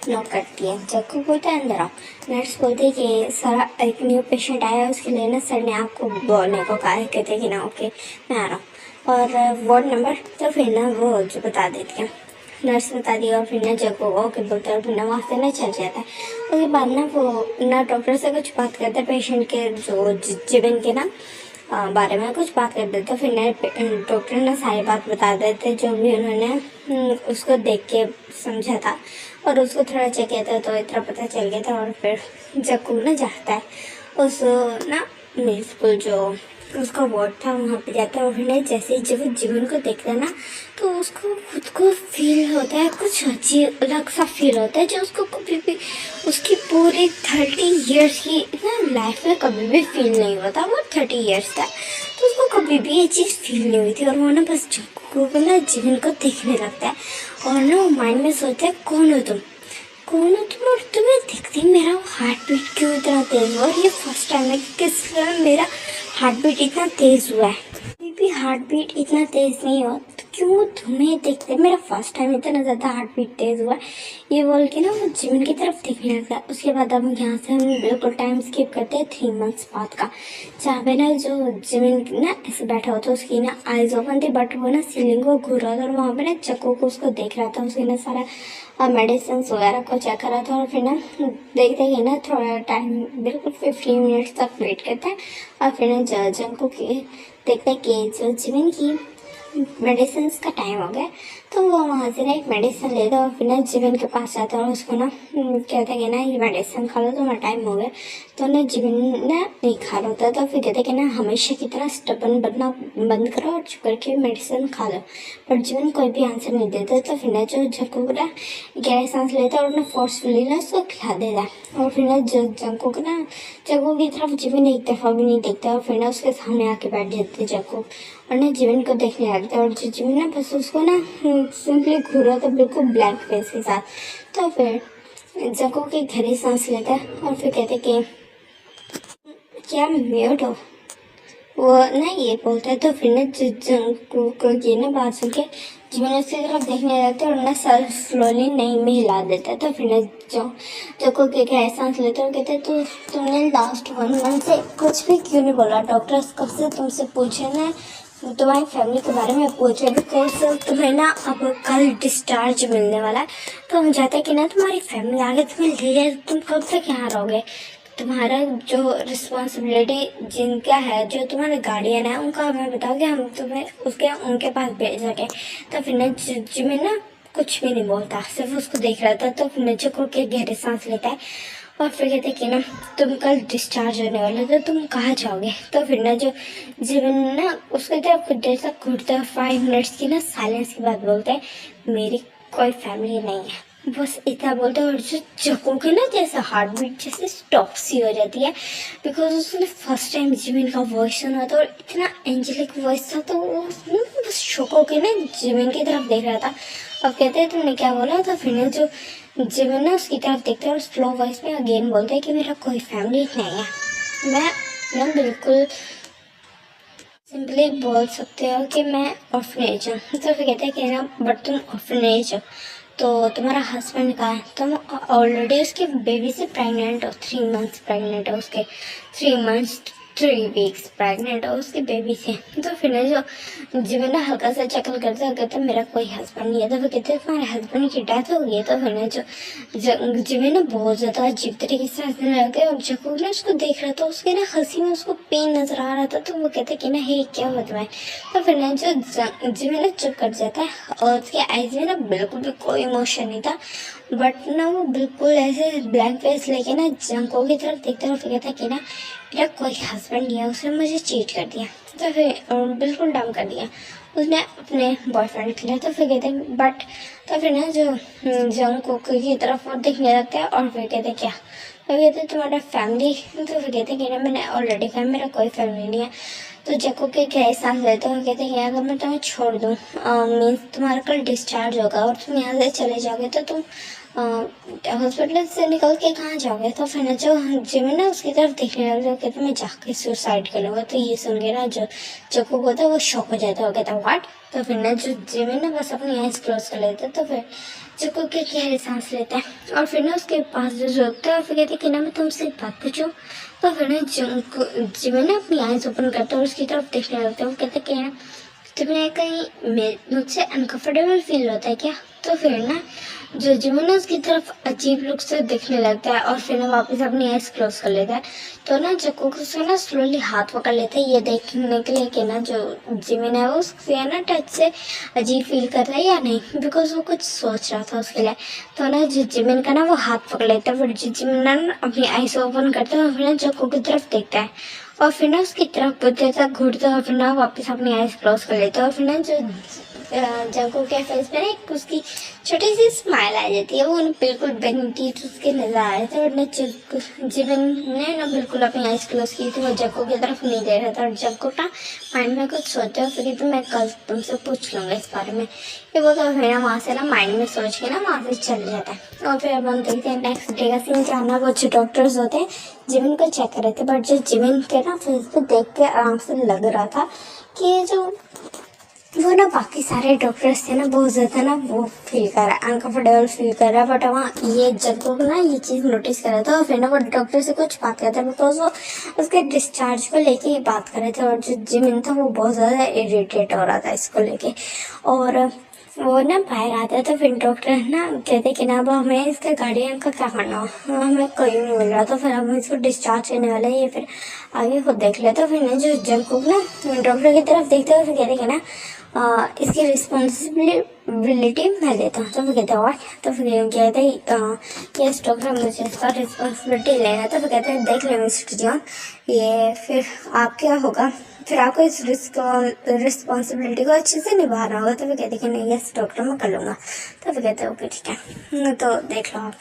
S1: नॉक करती है, जग्गू बोलता है अंदर आओ। नर्स बोलती है कि सर एक न्यू पेशेंट आया है, उसके लिए ना सर ने आपको बोलने को कहा है। कहते कि ना ओके मैं आ रहा हूँ, और वार्ड नंबर। तो फिर ना वो जो बता देती है, नर्स बता दी, और फिर ना जग्गू ओके बोलते हैं और फिर ना वहाँ से ना चल जाता है। उसके बाद ना वो ना डॉक्टर से कुछ बात करते हैं पेशेंट के जो जीवन के ना बारे में कुछ बात कर देते। फिर नए डॉक्टर ने सारी बात बता देते जो भी उन्होंने उसको देख के समझा था, और उसको थोड़ा चेक किया था तो इतना पता चल गया था। और फिर जग्गू ना जाता है उस ना म्यूजिकल जो उसका वार्ड था वहाँ पे जाता है, और फिर जैसे ही जब वो जीवन को देखता है ना तो उसको खुद को फील होता है कुछ अजीब अलग सा फील होता है जो उसको कभी भी उसकी पूरी 30 ईयर्स की ना लाइफ में कभी भी फील नहीं हुआ था। वो 30 ईयर्स था तो उसको कभी भी ये चीज़ फील नहीं हुई थी। और वो ना बस जंगकुक को ना जिमिन को देखने लगता है और ना वो माइंड में सोचता है कौन हो तुम, कौन हो तुम, और तुम्हें देखते ही मेरा हार्ट बीट क्यों इतना तेज हुआ। और ये फर्स्ट टाइम है कि किस तरह मेरा हार्ट बीट इतना तेज हुआ है। कभी भी हार्ट बीट इतना तेज नहीं हुआ तो क्यों तुम्हें देखते मेरा फर्स्ट टाइम इतना ज़्यादा हार्ट बीट तेज हुआ है। ये बोल के ना वो जिमिन की तरफ देखने लगता है। उसके बाद अब यहाँ से हम बिल्कुल टाइम स्किप करते हैं 3 मंथ्स बाद का, जहाँ पे ना जो जिमिन ना ऐसे बैठा होता है, उसकी ना आइज ओपन थी बट वो ना सीलिंग को घूर रहा था और वहाँ पे ना चक्कू को उसको देख रहा था। उसके ना सारा मेडिसिन वगैरह को चेक करा था और फिर ना देखते ही ना थोड़ा टाइम बिल्कुल 15 मिनट्स तक वेट करता है और फिर ना जंगकुक की देखते हैं कि जो जिमिन की मेडिसिन का टाइम हो गया तो वो वहाँ से ना एक मेडिसिन लेता है और फिर ना जिमिन के पास जाता है और उसको ना कहता है कि ना ये मेडिसिन खा लो, तुम्हारा टाइम हो गया। तो ना जिमिन ना नहीं खा रहा होता तो फिर कहते कि ना हमेशा की तरह स्टबन बनना बंद करो और चुप करके मेडिसिन खा लो। पर जिमिन कोई भी आंसर नहीं देता तो फिर ना जो जंगकुक ना गहरी सांस लेता है और ना फोर्सफुली ना उसको खिला देता है। और फिर ना जंगकुक की तरफ जिमिन एक दफ़ा भी नहीं देखता और फिर ना उसके सामने आके बैठ जाते हैं जंगकुक और ना जिमिन को देखने लगता है। और जो जिमिन ना बस उसको ना सिंपली घूरा था बिल्कुल ब्लैंक फेस के साथ। तो फिर जंगकुक की गहरी सांस लेता है और फिर कहते कि क्या म्यूट हो, वो ना ये बोलता है। तो फिर ना जंगकुक की ना बात सुन के जिमिन उसकी तरफ देखने लगता है और ना सर स्लोली नहीं में हिला देता है। तो फिर ना जंगकुक की गहरी सांस लेते और कहते तो तुमने लास्ट 1 मंथ से कुछ भी क्यों नहीं बोला, डॉक्टर्स कब से तुमसे पूछे ना तुम्हारी फैमिली के बारे में पूछे बिकॉज तुम्हें ना अब कल डिस्चार्ज मिलने वाला है। तो हम चाहते हैं कि ना तुम्हारी फैमिली आगे तुम्हें ले जाए, तुम कब तक यहाँ रहोगे, तुम्हारा जो रिस्पॉन्सिबिलिटी जिनका है जो तुम्हारे गार्डियन है उनका हमें बताओ कि हम तुम्हें उनके पास भेज सकें। तो फिर ना जिमिन ना कुछ भी नहीं बोलता, सिर्फ उसको देख रहा था। तो फिर ना जंगकुक के गहरी सांस लेता है और फिर कहते कि ना तुम कल डिस्चार्ज होने वाले तो तुम कहाँ जाओगे। तो फिर ना जो जिमिन ना उसके तरफ कुछ देर तक घूरते हैं 5 मिनट्स की ना साइलेंस की बात बोलते हैं, मेरी कोई फैमिली नहीं है, बस इतना बोलते हैं। और जो जंगकुक है ना जैसे हार्ट बीट जैसे स्टॉप सी हो जाती है बिकॉज उसने फर्स्ट टाइम जिमिन का वॉइस सुना था और इतना एंजेलिक वॉइस था तो वो बस शॉक होकर ना जिमिन की तरफ देख रहा था। अब कहते हैं तुमने क्या बोला। तो फिर ना जो जिमिन ना उसकी तरफ देखते हैं और स्लो वॉइस में अगेन बोलते हैं कि मेरा कोई फैमिली नहीं है, मैं ना बिल्कुल सिंपली बोल सकते हो कि मैं ऑर्फनेज हूँ। तो फिर कहते हैं कि ना बट तुम ऑर्फनेज हो तो तुम्हारा हस्बैंड कहाँ है, तुम ऑलरेडी उसके बेबी से प्रेग्नेंट हो, 3 मंथ्स प्रेग्नेंट हो, उसके 3 मंथ्स 3 वीक्स प्रेग्नेंट हो उसके बेबी से। तो फिर ना जो जिमिन ना हल्का सा चकल करता कहता मेरा कोई हस्बैंड नहीं है। तो फिर कहते तुम्हारे हस्बैंड की डेथ हो गई है। तो फिर ना जो जिमिन ना बहुत ज़्यादा अजीब तरीके से हंसने लग गए और जंगकुक ना उसको देख रहा था, उसके ना हंसी में उसको पेन नजर आ रहा था। तो वो कहते कि ना हे क्या हुआ तुम्हें। तो फिर ना जो जिमिन ना चुप कर जाता है और उसके आईज में ना बिल्कुल भी कोई इमोशन नहीं था बट ना वो बिल्कुल ऐसे ब्लैंक फेस लेके ना जंगकुक की तरफ देखता है और फिर कहता है कि ना मेरा कोई हस्बैंड नहीं है, उसने मुझे चीट कर दिया। तो फिर बिल्कुल डम कर दिया उसने अपने बॉयफ्रेंड के लिए। तो फिर कहते हैं बट तो फिर ना जो जंगकुक की तरफ वो देखने लगता है और फिर कहते क्या, तो कहते तुम्हारा फैमिली। तो फिर कहते कि ना मैंने ऑलरेडी कहा मेरा कोई फैमिली नहीं है। तो जंगकुक के क्या एहसास लेते हैं और कहते हैं अगर मैं तुम्हें छोड़ दूँ मीन्स तुम्हारा कल डिस्चार्ज होगा और तुम यहाँ से चले जाओगे तो तुम हॉस्पिटल से निकल के कहाँ जाओगे। तो फिर ना जो जिमिन ना उसकी तरफ देखने लग जाओ कहते मैं जाके सुसाइड कर लूँगा। तो ये सुन के ना जो जंगकुक होता है वो शॉक हो जाता है, वो कहता है व्हाट। तो फिर ना जो जिमिन ना बस अपनी आइज क्लोज कर लेता है। तो फिर जंगकुक के गहरी सांस लेता है और फिर ना उसके पास जो होता है और फिर कहते हैं कि ना मैं तुमसे एक बात पूछूं। तो फिर ना जिमिन ना अपनी आइज ओपन करता है और उसकी तरफ देखने लगता है। वो कहते हैं कि ना तुम्हें कहीं मुझसे अनकंफर्टेबल फील होता है क्या। तो फिर ना जो जिमिन उसकी तरफ अजीब लुक से दिखने लगता है और फिर ना वापस अपनी आइज क्लोज कर लेता है। तो ना जंगकुक उससे ना स्लोली हाथ पकड़ लेते हैं ये देखने के लिए कि ना जो जिमिन है वो उससे ना टच से अजीब फील कर रहा है या नहीं बिकॉज वो कुछ सोच रहा था उसके लिए। तो ना जो जिमिन का ना वो हाथ पकड़ लेता है फिर जो जिमिन ना अपनी आइज ओपन करता है और फिर ना जंगकुक की तरफ देखता है और फिर ना उसकी तरफ देर तक घूरता है और फिर ना वापस अपनी आइज क्लोज कर लेता है। और फिर ना जो जंको के फेस पे एक उसकी छोटी सी स्माइल आ जाती है, वो बिल्कुल बेनिफिट उसके नजर आ रहे थे। और जिबिन ने ना बिल्कुल अपनी आइज क्लोज की थी, वो जंको की तरफ नहीं दे रहा था। और जंको ना माइंड में कुछ सोचा, फिर तो मैं कल तुमसे पूछ लूँगा इस बारे में। ये वो तो मेरा वहाँ से ना माइंड में सोच के ना वहाँ से चल जाता है। और फिर अब हम देखते हैं नेक्स्ट डे का सीन। जाना कुछ डॉक्टर्स होते हैं जिबिन को चेक कर रहे थे, बट जो जिबिन के ना फेस पे देख के आराम से लग रहा था कि जो वो ना बाकी सारे डॉक्टर्स थे ना बहुत ज़्यादा ना वो फील कर रहा है, अनकम्फर्टेबल फील कर रहा है। बट वहाँ ये जब ना ये चीज़ नोटिस कर रहा था, और फिर ना वो डॉक्टर से कुछ बात करता है, बिकॉज वो उसके डिस्चार्ज को लेके ही बात कर रहे थे। और जो जिमिन था वो बहुत ज़्यादा इरिटेट हो रहा था इसको लेके। और वो ना बाहर आता है तो फिर डॉक्टर ना कहते कि ना अब हमें इसके गार्डियन का क्या करना हो, हमें कोई नहीं मिल रहा, तो फिर हम इसको डिस्चार्ज करने वाले हैं, ये फिर आगे खुद देख ले। तो फिर ना जो जंकुक ना डॉक्टर की तरफ देखते हुए फिर कहते कि ना इसकी रिस्पॉन्सिबिलिटी मैं लेता हूँ। तो फिर कहते और तो फिर कहते यस डॉक्टर मुझे इसका रिस्पॉन्सिबिलिटी लेना। तो फिर कहते हैं देख ले मिस्टर जॉन, ये फिर आप क्या होगा, फिर आपको इस रिस्पॉन्सिबिलिटी को अच्छे से निभाना होगा। तो फिर कहते कि नहीं यस डॉक्टर मैं कर लूँगा। तो फिर कहते ओके ठीक है, तो देख लो आप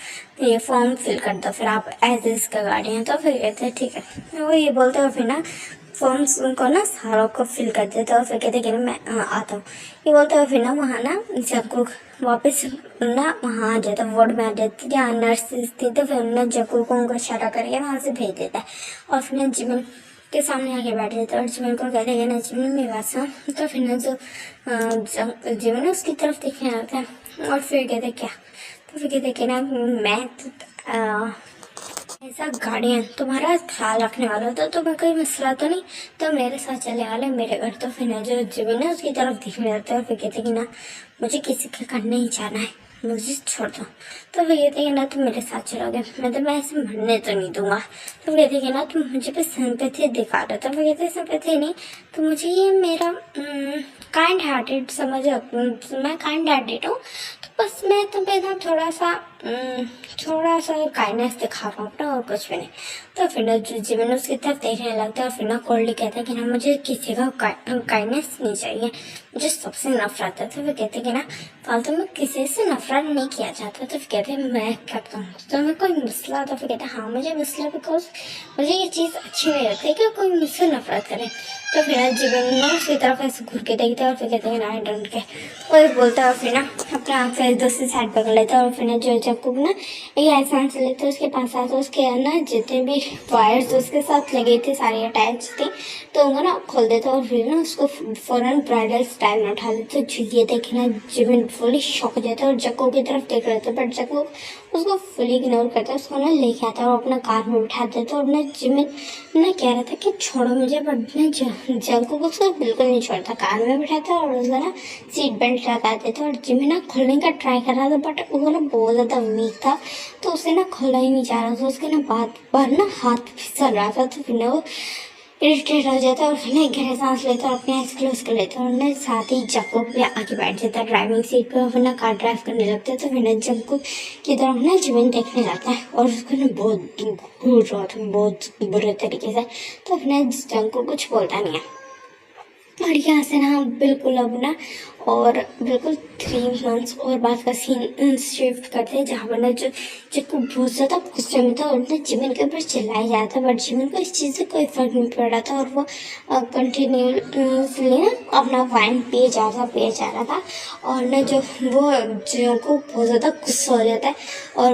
S1: ये फॉर्म फिल कर दो, फिर आप एज इसका गार्डियन। तो फिर कहते हैं ठीक है। वो ये बोलते हो फिर ना फॉर्म्स उनको ना सारों को फिल कर देते और फिर कहते कि ना मैं आता हूँ। ये बोलते हुए फिर ना वहाँ ना जक्कू वापस ना वहाँ आ जाता, वार्ड में आ जाती जहाँ नर्सेस थी। तो फिर उन्होंने जक्कू को उनको इशारा करके वहाँ से भेज देता है और फिर ना जिमिन के सामने आके बैठ जाता है। और जिमिन को कहते हैं ना जिमिन मेरी बात सुन। तो फिर ना जो जिमिन उसकी तरफ देखने आता है और फिर कहते क्या, तो फिर कहते कि ना मैं ऐसा गार्डियन तुम्हारा ख्याल रखने वाला होता, तो मैं कोई मसला तो नहीं, तो मेरे साथ चले वाले मेरे घर। तो फिर ना जो जिमिन है उसकी तरफ देखने जाता है और फिर कहते कि ना मुझे किसी के घर नहीं जाना है, मुझे छोड़ दो। तो फिर कहते कि ना तुम मेरे साथ चलोगे, मैं ऐसे मरने तो नहीं दूंगा। तो कहते कि ना तुम मुझे पे सिंपैथी दिखा रहे। तो फिर कहते सिंपैथी नहीं, तो मुझे ये मेरा काइंड हार्टेड समझो, मैं काइंड हार्टेड हूँ, तो बस मैं तुम पे ना थोड़ा सा काइंडनेस दिखा रहा हूँ अपना, और कुछ भी नहीं। तो फिर ना जिमिन उसकी तरफ देखने लगता है और फिर ना कोल्डली कहता है कि ना मुझे किसी का काइंडनेस नहीं चाहिए, मुझे सबसे नफरत है। तो फिर कहते कि ना फालतू में किसी से नफरत नहीं किया जाता। तो फिर कहते हैं मैं करता हूँ, तो मैं कोई मसला, तो फिर कहते हैं हाँ मुझे मसला, बिकॉज मुझे ये चीज़ अच्छी नहीं लगती कि कोई मुझसे नफरत करे। तो फिर ना जिमिन ना उसकी तरफ ऐसे घूर के देखते हैं और फिर कहते हैं ना आई डोंट केयर। और बोलता है और फिर ना अपना फिर दूसरी साइड पकड़ लेता है और फिर ना जो जक्कू ना एक एहसान से लेते उसके पास आता है, उसके ना जितने भी वायर्स उसके साथ लगे थे सारी अटैच थी, तो उनको ना खोल देता और फिर ना उसको फौरन ब्राइडल स्टाइल में उठा लेते। तो ये देखे ना जिमिन फुली शॉक हो जाता है और जक्कू की तरफ देख रहे थे, बट जक्कू उसको फुली इग्नोर करता है, उसको ना लेके आता है और अपना कार में बिठा देता है। और ना जिमिन ना कह रहा था कि छोड़ो मुझे, बट ना जक्कू को उसको बिल्कुल नहीं छोड़ता, कार में बिठाता और उसका ना सीट बेल्ट लगा देता। और जिमिन ना खोलने का ट्राई कर रहा था, बट वो ना बहुत ज़्यादा वीक था, तो उसे ना खोला ही नहीं जा रहा था, उसके ना बार ना हाथ फिसल रहा था। तो फिर ना वो इरिटेट हो जाता है और फिर ना गहरे सांस लेता है और अपने आइज क्लोज कर लेता है और ना साथ ही जक्कू भी आके बैठ जाता है ड्राइविंग सीट पर, फिर ना कार ड्राइव करने लगता है। तो फिर ना जक्कू की तरफ ना जिमिन देखने लगता है और उसको ना बहुत घूर रहा था, बहुत बुरे तरीके से। तो फिर ना जक्कू कुछ बोलता नहीं है और यहाँ से ना बिल्कुल अब ना और बिल्कुल 3 months और बाद का सीन शिफ्ट करते हैं, जहाँ पर ना जो जक्कू बहुत ज़्यादा गुस्से में था और ना जिमिन के ऊपर चिल्लाया जा रहा था, बट जिमिन को इस चीज़ से कोई फर्क नहीं पड़ रहा था और वो कंटिन्यूसली ना अपना वाइन पिए जा रहा था। और ना जो वो जक्कू बहुत ज़्यादा गुस्सा हो जाता है और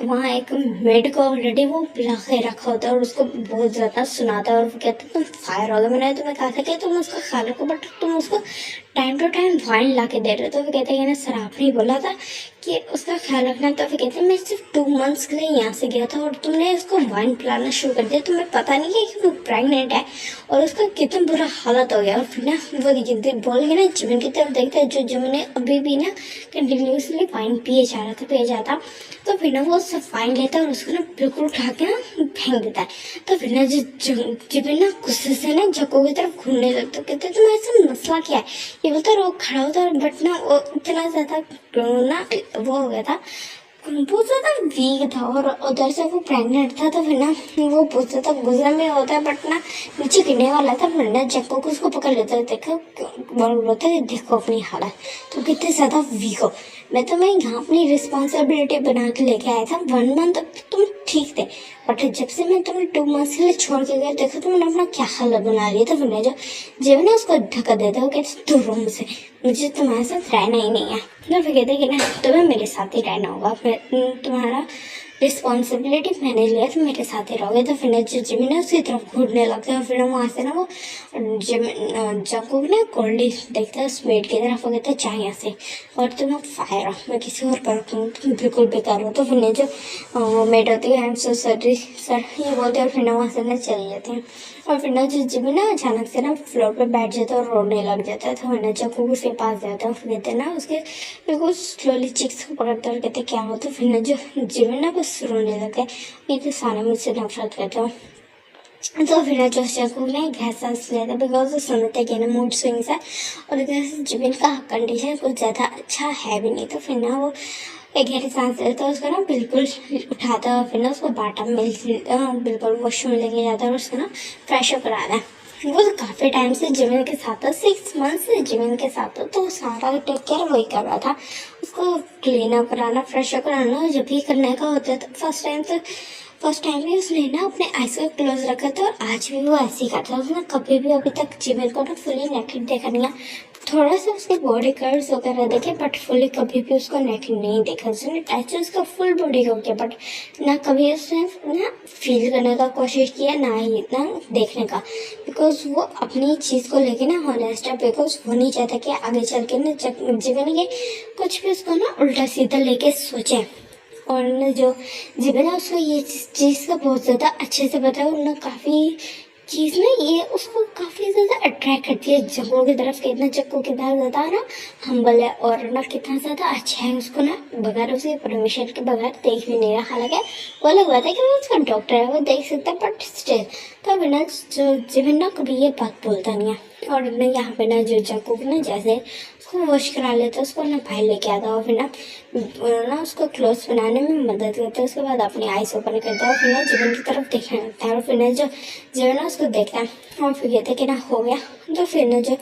S1: वहाँ एक मेड को ऑलरेडी वो पिला के रखा होता है और उसको बहुत ज़्यादा सुनाता है और वो कहता है तुम फायर हो गए, मैंने तुम्हें कहा था कि तुम उसका ख्याल रखो, बट तुम उसको टाइम टू टाइम वाइन ला के दे रहे हो। तो फिर कहते हैं ना सर आपने बोला था कि उसका ख्याल रखना। तो फिर कहते हैं मैं सिर्फ 2 months के लिए यहाँ से गया था और तुमने उसको वाइन पिलाना शुरू कर दिया, तुम्हें पता नहीं है कि वो प्रेग्नेंट है और उसका कितना बुरा हालत हो गया। और फिर ना वो जिद्दी बोल के ना जिमिन की तरफ देखता है, जो जिमिन अभी भी ना कंटिन्यूसली वाइन पिए जा रहा था। तो फिर ना वो सब वाइन लेता है और उसको ना बिल्कुल उठा के ना फेंक देता है। तो फिर ना जिमिन ना गुस्से से ना जक्कू की तरफ घूमने लगता है, कहते तुम्हें ऐसा मसला क्या है, ये बोलता है वो खड़ा होता है, बट ना वो इतना ज़्यादा ना वो हो गया था बहुत ज़्यादा वीक था और उधर से वो प्रेग्नेंट था, तो फिर ना वो बहुत ज़्यादा गुस्सा में होता है, बट ना नीचे गिरने वाला था, फिर ना जक्को को उसको पकड़ लेता है, देखो बोलता है देखो अपनी हालत, तुम कितने ज़्यादा वीक हो, मैं यहाँ अपनी रिस्पॉन्सिबिलिटी बना के लेके आया था, 1 मंथ तक तुम ठीक थे, बट जब से मैं तुम्हें 2 मंथ्स के लिए छोड़ के गया, देखो तुमने अपना क्या हालत बना लिया था, फिर जो जब ना उसको धक्का देता हो कहते दूर रहो मुझसे, मुझे तुम्हारे साथ रहना ही नहीं है, तो फिर कहते कि ना तुम्हें मेरे साथ ही रहना होगा, फिर तुम्हारा रिस्पॉन्सिबिलिटी मैंने लिया, तो मेरे साथ ही रहोगे, तो फिर ना जिमी ना उसकी तरफ घूरने लगता है, और फिर वहाँ से ना वो जब ना कोल्डी देखता है उस मेड की तरफ, वो कहता है चाहे यहाँ से, और तुम फायर हो, मैं किसी और पर रखूँ, तुम बिल्कुल बेकार हो, तो फिर ना जो वो मेड होती है I am so sorry sir ये बोलते हैं, और फिर ना वहाँ से ना चले जाते हैं, और फिर ना जो जिमी ना अचानक से ना फ्लोर पे बैठ जाता है और रोने लग जाता है, तो फिर ना जब वो उसके पास जाता है, फिर कहते हैं ना उसके बिल्कुल स्लोली चिक्स को पकड़ता है और कहते क्या हो, तो फिर ना जो जिमी ना बस रोने लगता है, ये तो सारे मुझसे नफरत करते हो, तो फिर ना जो जकू ने गहरा सांस लिया था, बिकॉज वो समझते हैं कि ना मूड स्विंग्स है और इधर जिमिन का कंडीशन कुछ ज़्यादा अच्छा है भी नहीं, तो फिर ना वो एक गहरी सांस लेता है, उसको ना बिल्कुल उठाता है, फिर ना उसको बाटम में बिल्कुल वॉशरूम लेके जाता है और उसको ना फ्रेश अप कराता है। वो तो काफ़ी टाइम से जिमिन के साथ था, 6 मंथ से जिमिन के साथ था, तो सारा टेक केयर वही कर रहा था, उसको क्लीन अप कराना, फ्रेश अप कराना, जब भी करने का होता था फर्स्ट टाइम भी उसने ना अपने आइज को क्लोज रखा था, और आज भी वो ऐसे ही करता है, उसने कभी भी अभी तक जिमिन को ना फुली नेकेड देखा नहीं है, थोड़ा सा उसके बॉडी कर्व्स वगैरह देखे, बट फुली कभी भी उसको नेकेड नहीं देखा, उसने टच उसका फुल बॉडी को किया, बट ना कभी उसने ना फील करने का कोशिश किया, ना ही ना देखने का, बिकॉज वो अपनी चीज़ को लेके ना हॉनेस्ट है, बिकॉज वो नहीं चाहता कि आगे चल के ना जीवन के कुछ भी उसको ना उल्टा सीधा लेके सोचे, और न जो जीवन है उसको ये चीज़ का बहुत ज़्यादा अच्छे से पता है, और न काफ़ी चीज़ ना ये उसको काफ़ी ज़्यादा अट्रैक्ट करती है जग्गू की तरफ, कितना जग्गू कितना ज़्यादा ना हम्बल है, और ना कितना ज़्यादा अच्छा है, उसको ना बगैर उसके परमिशन के बगैर देख भी नहीं रहा, हालांकि वो अलग बात है कि वो उसका डॉक्टर है, वो देख सकता है, बट स्टिल तो बिना जो जीवन ना कभी ये बात बोलता नहीं है, और ना यहाँ पे ना जो जग्गू ना जैसे उसको वॉश करा लेता है, उसको ना बाहर लेके आता है, और फिर ना उसको क्लोज बनाने में मदद करता है, उसके बाद अपनी आइस ओपन करता है, और फिर ना जीवन की तरफ देखने लगता है, और फिर ना जो जीवन ना उसको देखता है और फिर कहते हैं कि ना हो गया, तो फिर ना जो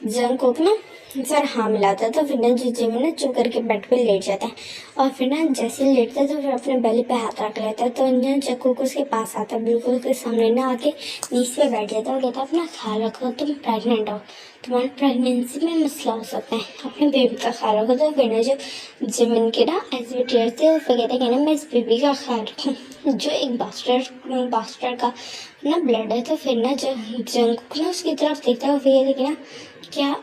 S1: जंगकुक ना सर हाँ मिलाता है, तो फिर ना जो जीवन ना चुप करके बेड पे लेट जाता है, और फिर ना जैसे ही लेटता है तो फिर अपने बेली पे हाथ रख लेता है, तो जंगकुक उसके पास आता है, बिल्कुल उसके सामने ना आके नीचे पे बैठ जाता है, और कहता है अपना ख्याल रखो, तुम प्रेग्नेंट हो, तुम्हारी प्रेगनेंसी में मसला हो सकता है, अपने बेबी का ख्याल रखो, तो फिर ना जो जिमिन के ना एज वे टीयर थे, फिर कहते हैं कि ना मैं इस बेबी का ख्याल रखूँ जो एक बास्टर का ना ब्लड है, तो फिर ना जो जंगकुक ना उसकी तरफ देखता है, फिर कहते हैं कि ना क्या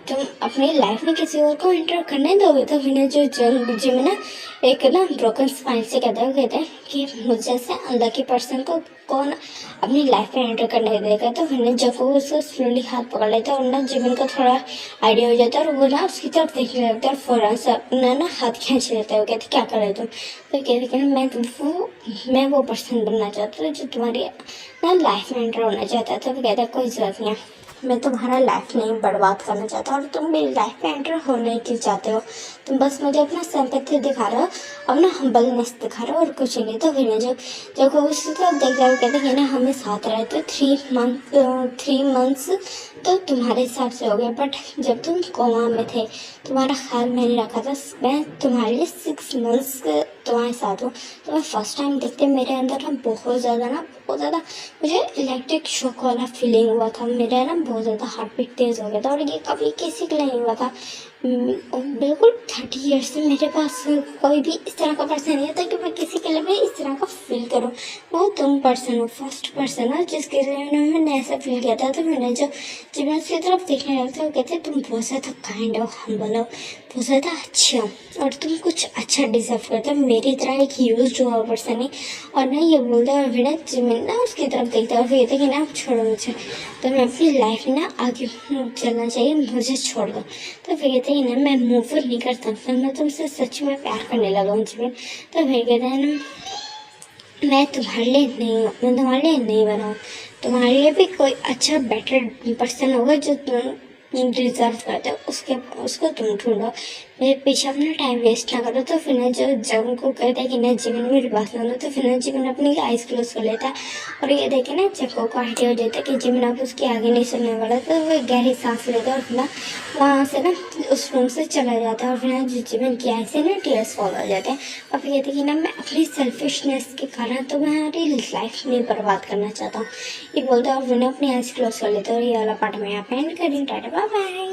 S1: तुम अपनी लाइफ में किसी और को एंटर करने दोगे, तो फिर ना जो जिमिन ना एक ना ब्रोकन स्माइल से कहते हैं कि मुझे से अंदर की पर्सन को कौन अपनी लाइफ में एंटर करने देगा, तो फिर ना जब वो उसको स्लोली हाथ पकड़ लेता है, और ना जिमिन को थोड़ा आइडिया हो जाता है, और वो ना उसकी तरफ देखने लगता है, और फौरन से अपना ना हाथ खींच लेता है, वो कहते क्या कर रहे तुम, तो कहते कि मैं वो पर्सन बनना चाहता हूँ जो तुम्हारी ना लाइफ में एंटर होना चाहता है, तो वो कहता है कोई ज़रूरत नहीं है, मैं तुम्हारा लाइफ नहीं बर्बाद करना चाहता, और तुम मेरी लाइफ में एंटर होने क्यों चाहते हो, तुम बस मुझे अपना सिंपैथी दिखा रहे हो, अपना हम्बलनेस दिखा रहे हो, और कुछ नहीं, तो फिर जब वो उसी तरफ देख रहा है, कहते हैं ना हमें साथ रहते 3 मंथ्स तो तुम्हारे हिसाब से हो गए, बट जब तुम कोमा में थे तुम्हारा ख्याल मैंने रखा था, मैं तुम्हारे लिए 6 मंथ्स तुम्हारे साथ हूँ, तो मैं फर्स्ट टाइम देखते मेरे अंदर ना बहुत ज़्यादा मुझे इलेक्ट्रिक शॉक वाला फीलिंग हुआ था, मेरा ना बहुत ज़्यादा हार्ट बीट तेज़ हो गया था, और ये कभी किसी के लिए नहीं हुआ था, बिल्कुल 30 ईयर्स से मेरे पास कोई भी इस तरह का पर्सन नहीं था कि मैं किसी के लिए भी इस तरह का फील करूँ, वो तुम पर्सन हो, फर्स्ट पर्सन हो जिसके लिए मैंने ऐसा फील किया था, तो मैंने जब मैं उसकी तरफ देखने लगता वो कहते तुम बहुत ज़्यादा काइंड हो, हम्बल हो, बहुत ज़्यादा अच्छे हो, और तुम कुछ अच्छा डिजर्व करते हो, मेरी तरह एक यूज हुआ पर्सन है, और ना ये बोलता है, और फिर ना जिमिन ना उसकी तरफ देखता है, और कहते कि ना छोड़ो मुझे, तो मैं अपनी लाइफ में ना आगे चलना चाहिए, मुझे छोड़ दो, तो फिर कहते हैं ना मैं मूव नहीं कर सकता, मैं तुमसे सच में प्यार करने लगा हूँ जिमिन, तो फिर कहते हैं ना मैं तुम्हारे लिए नहीं हूँ, मैं तुम्हारे लिए नहीं बना हूँ, तुम्हारे लिए भी कोई अच्छा बेटर पर्सन होगा जो डिजर्व करते हो उसको तुम ढूंढो। मेरे पीछे अपना टाइम वेस्ट ना करो। तो फिर ना जब उनको कहता है कि ना जीवन मेरी बात सुन लो, तो फिर ना जीवन अपनी आइज क्लोज कर लेता है और ये देखे ना जग्गू को आइडिया हो जाता है कि जीवन अब उसकी आगे नहीं सुनने वाला। तो वो गहरी सांस लेता है और फिर ना वहाँ से ना उस रूम से चला जाता है और फिर ना जीवन की आइज से ना टीयर्स फॉल हो जाते हैं और फिर कहते हैं कि ना मैं अपनी सेल्फिशनेस के कारण तुम्हारी लाइफ नहीं बर्बाद करना चाहता हूँ, ये बोलता है और फिर ना अपनी आइज क्लोज कर लेता है। और ये वाला पार्ट में यहाँ पे एंड करें। Tata bye bye.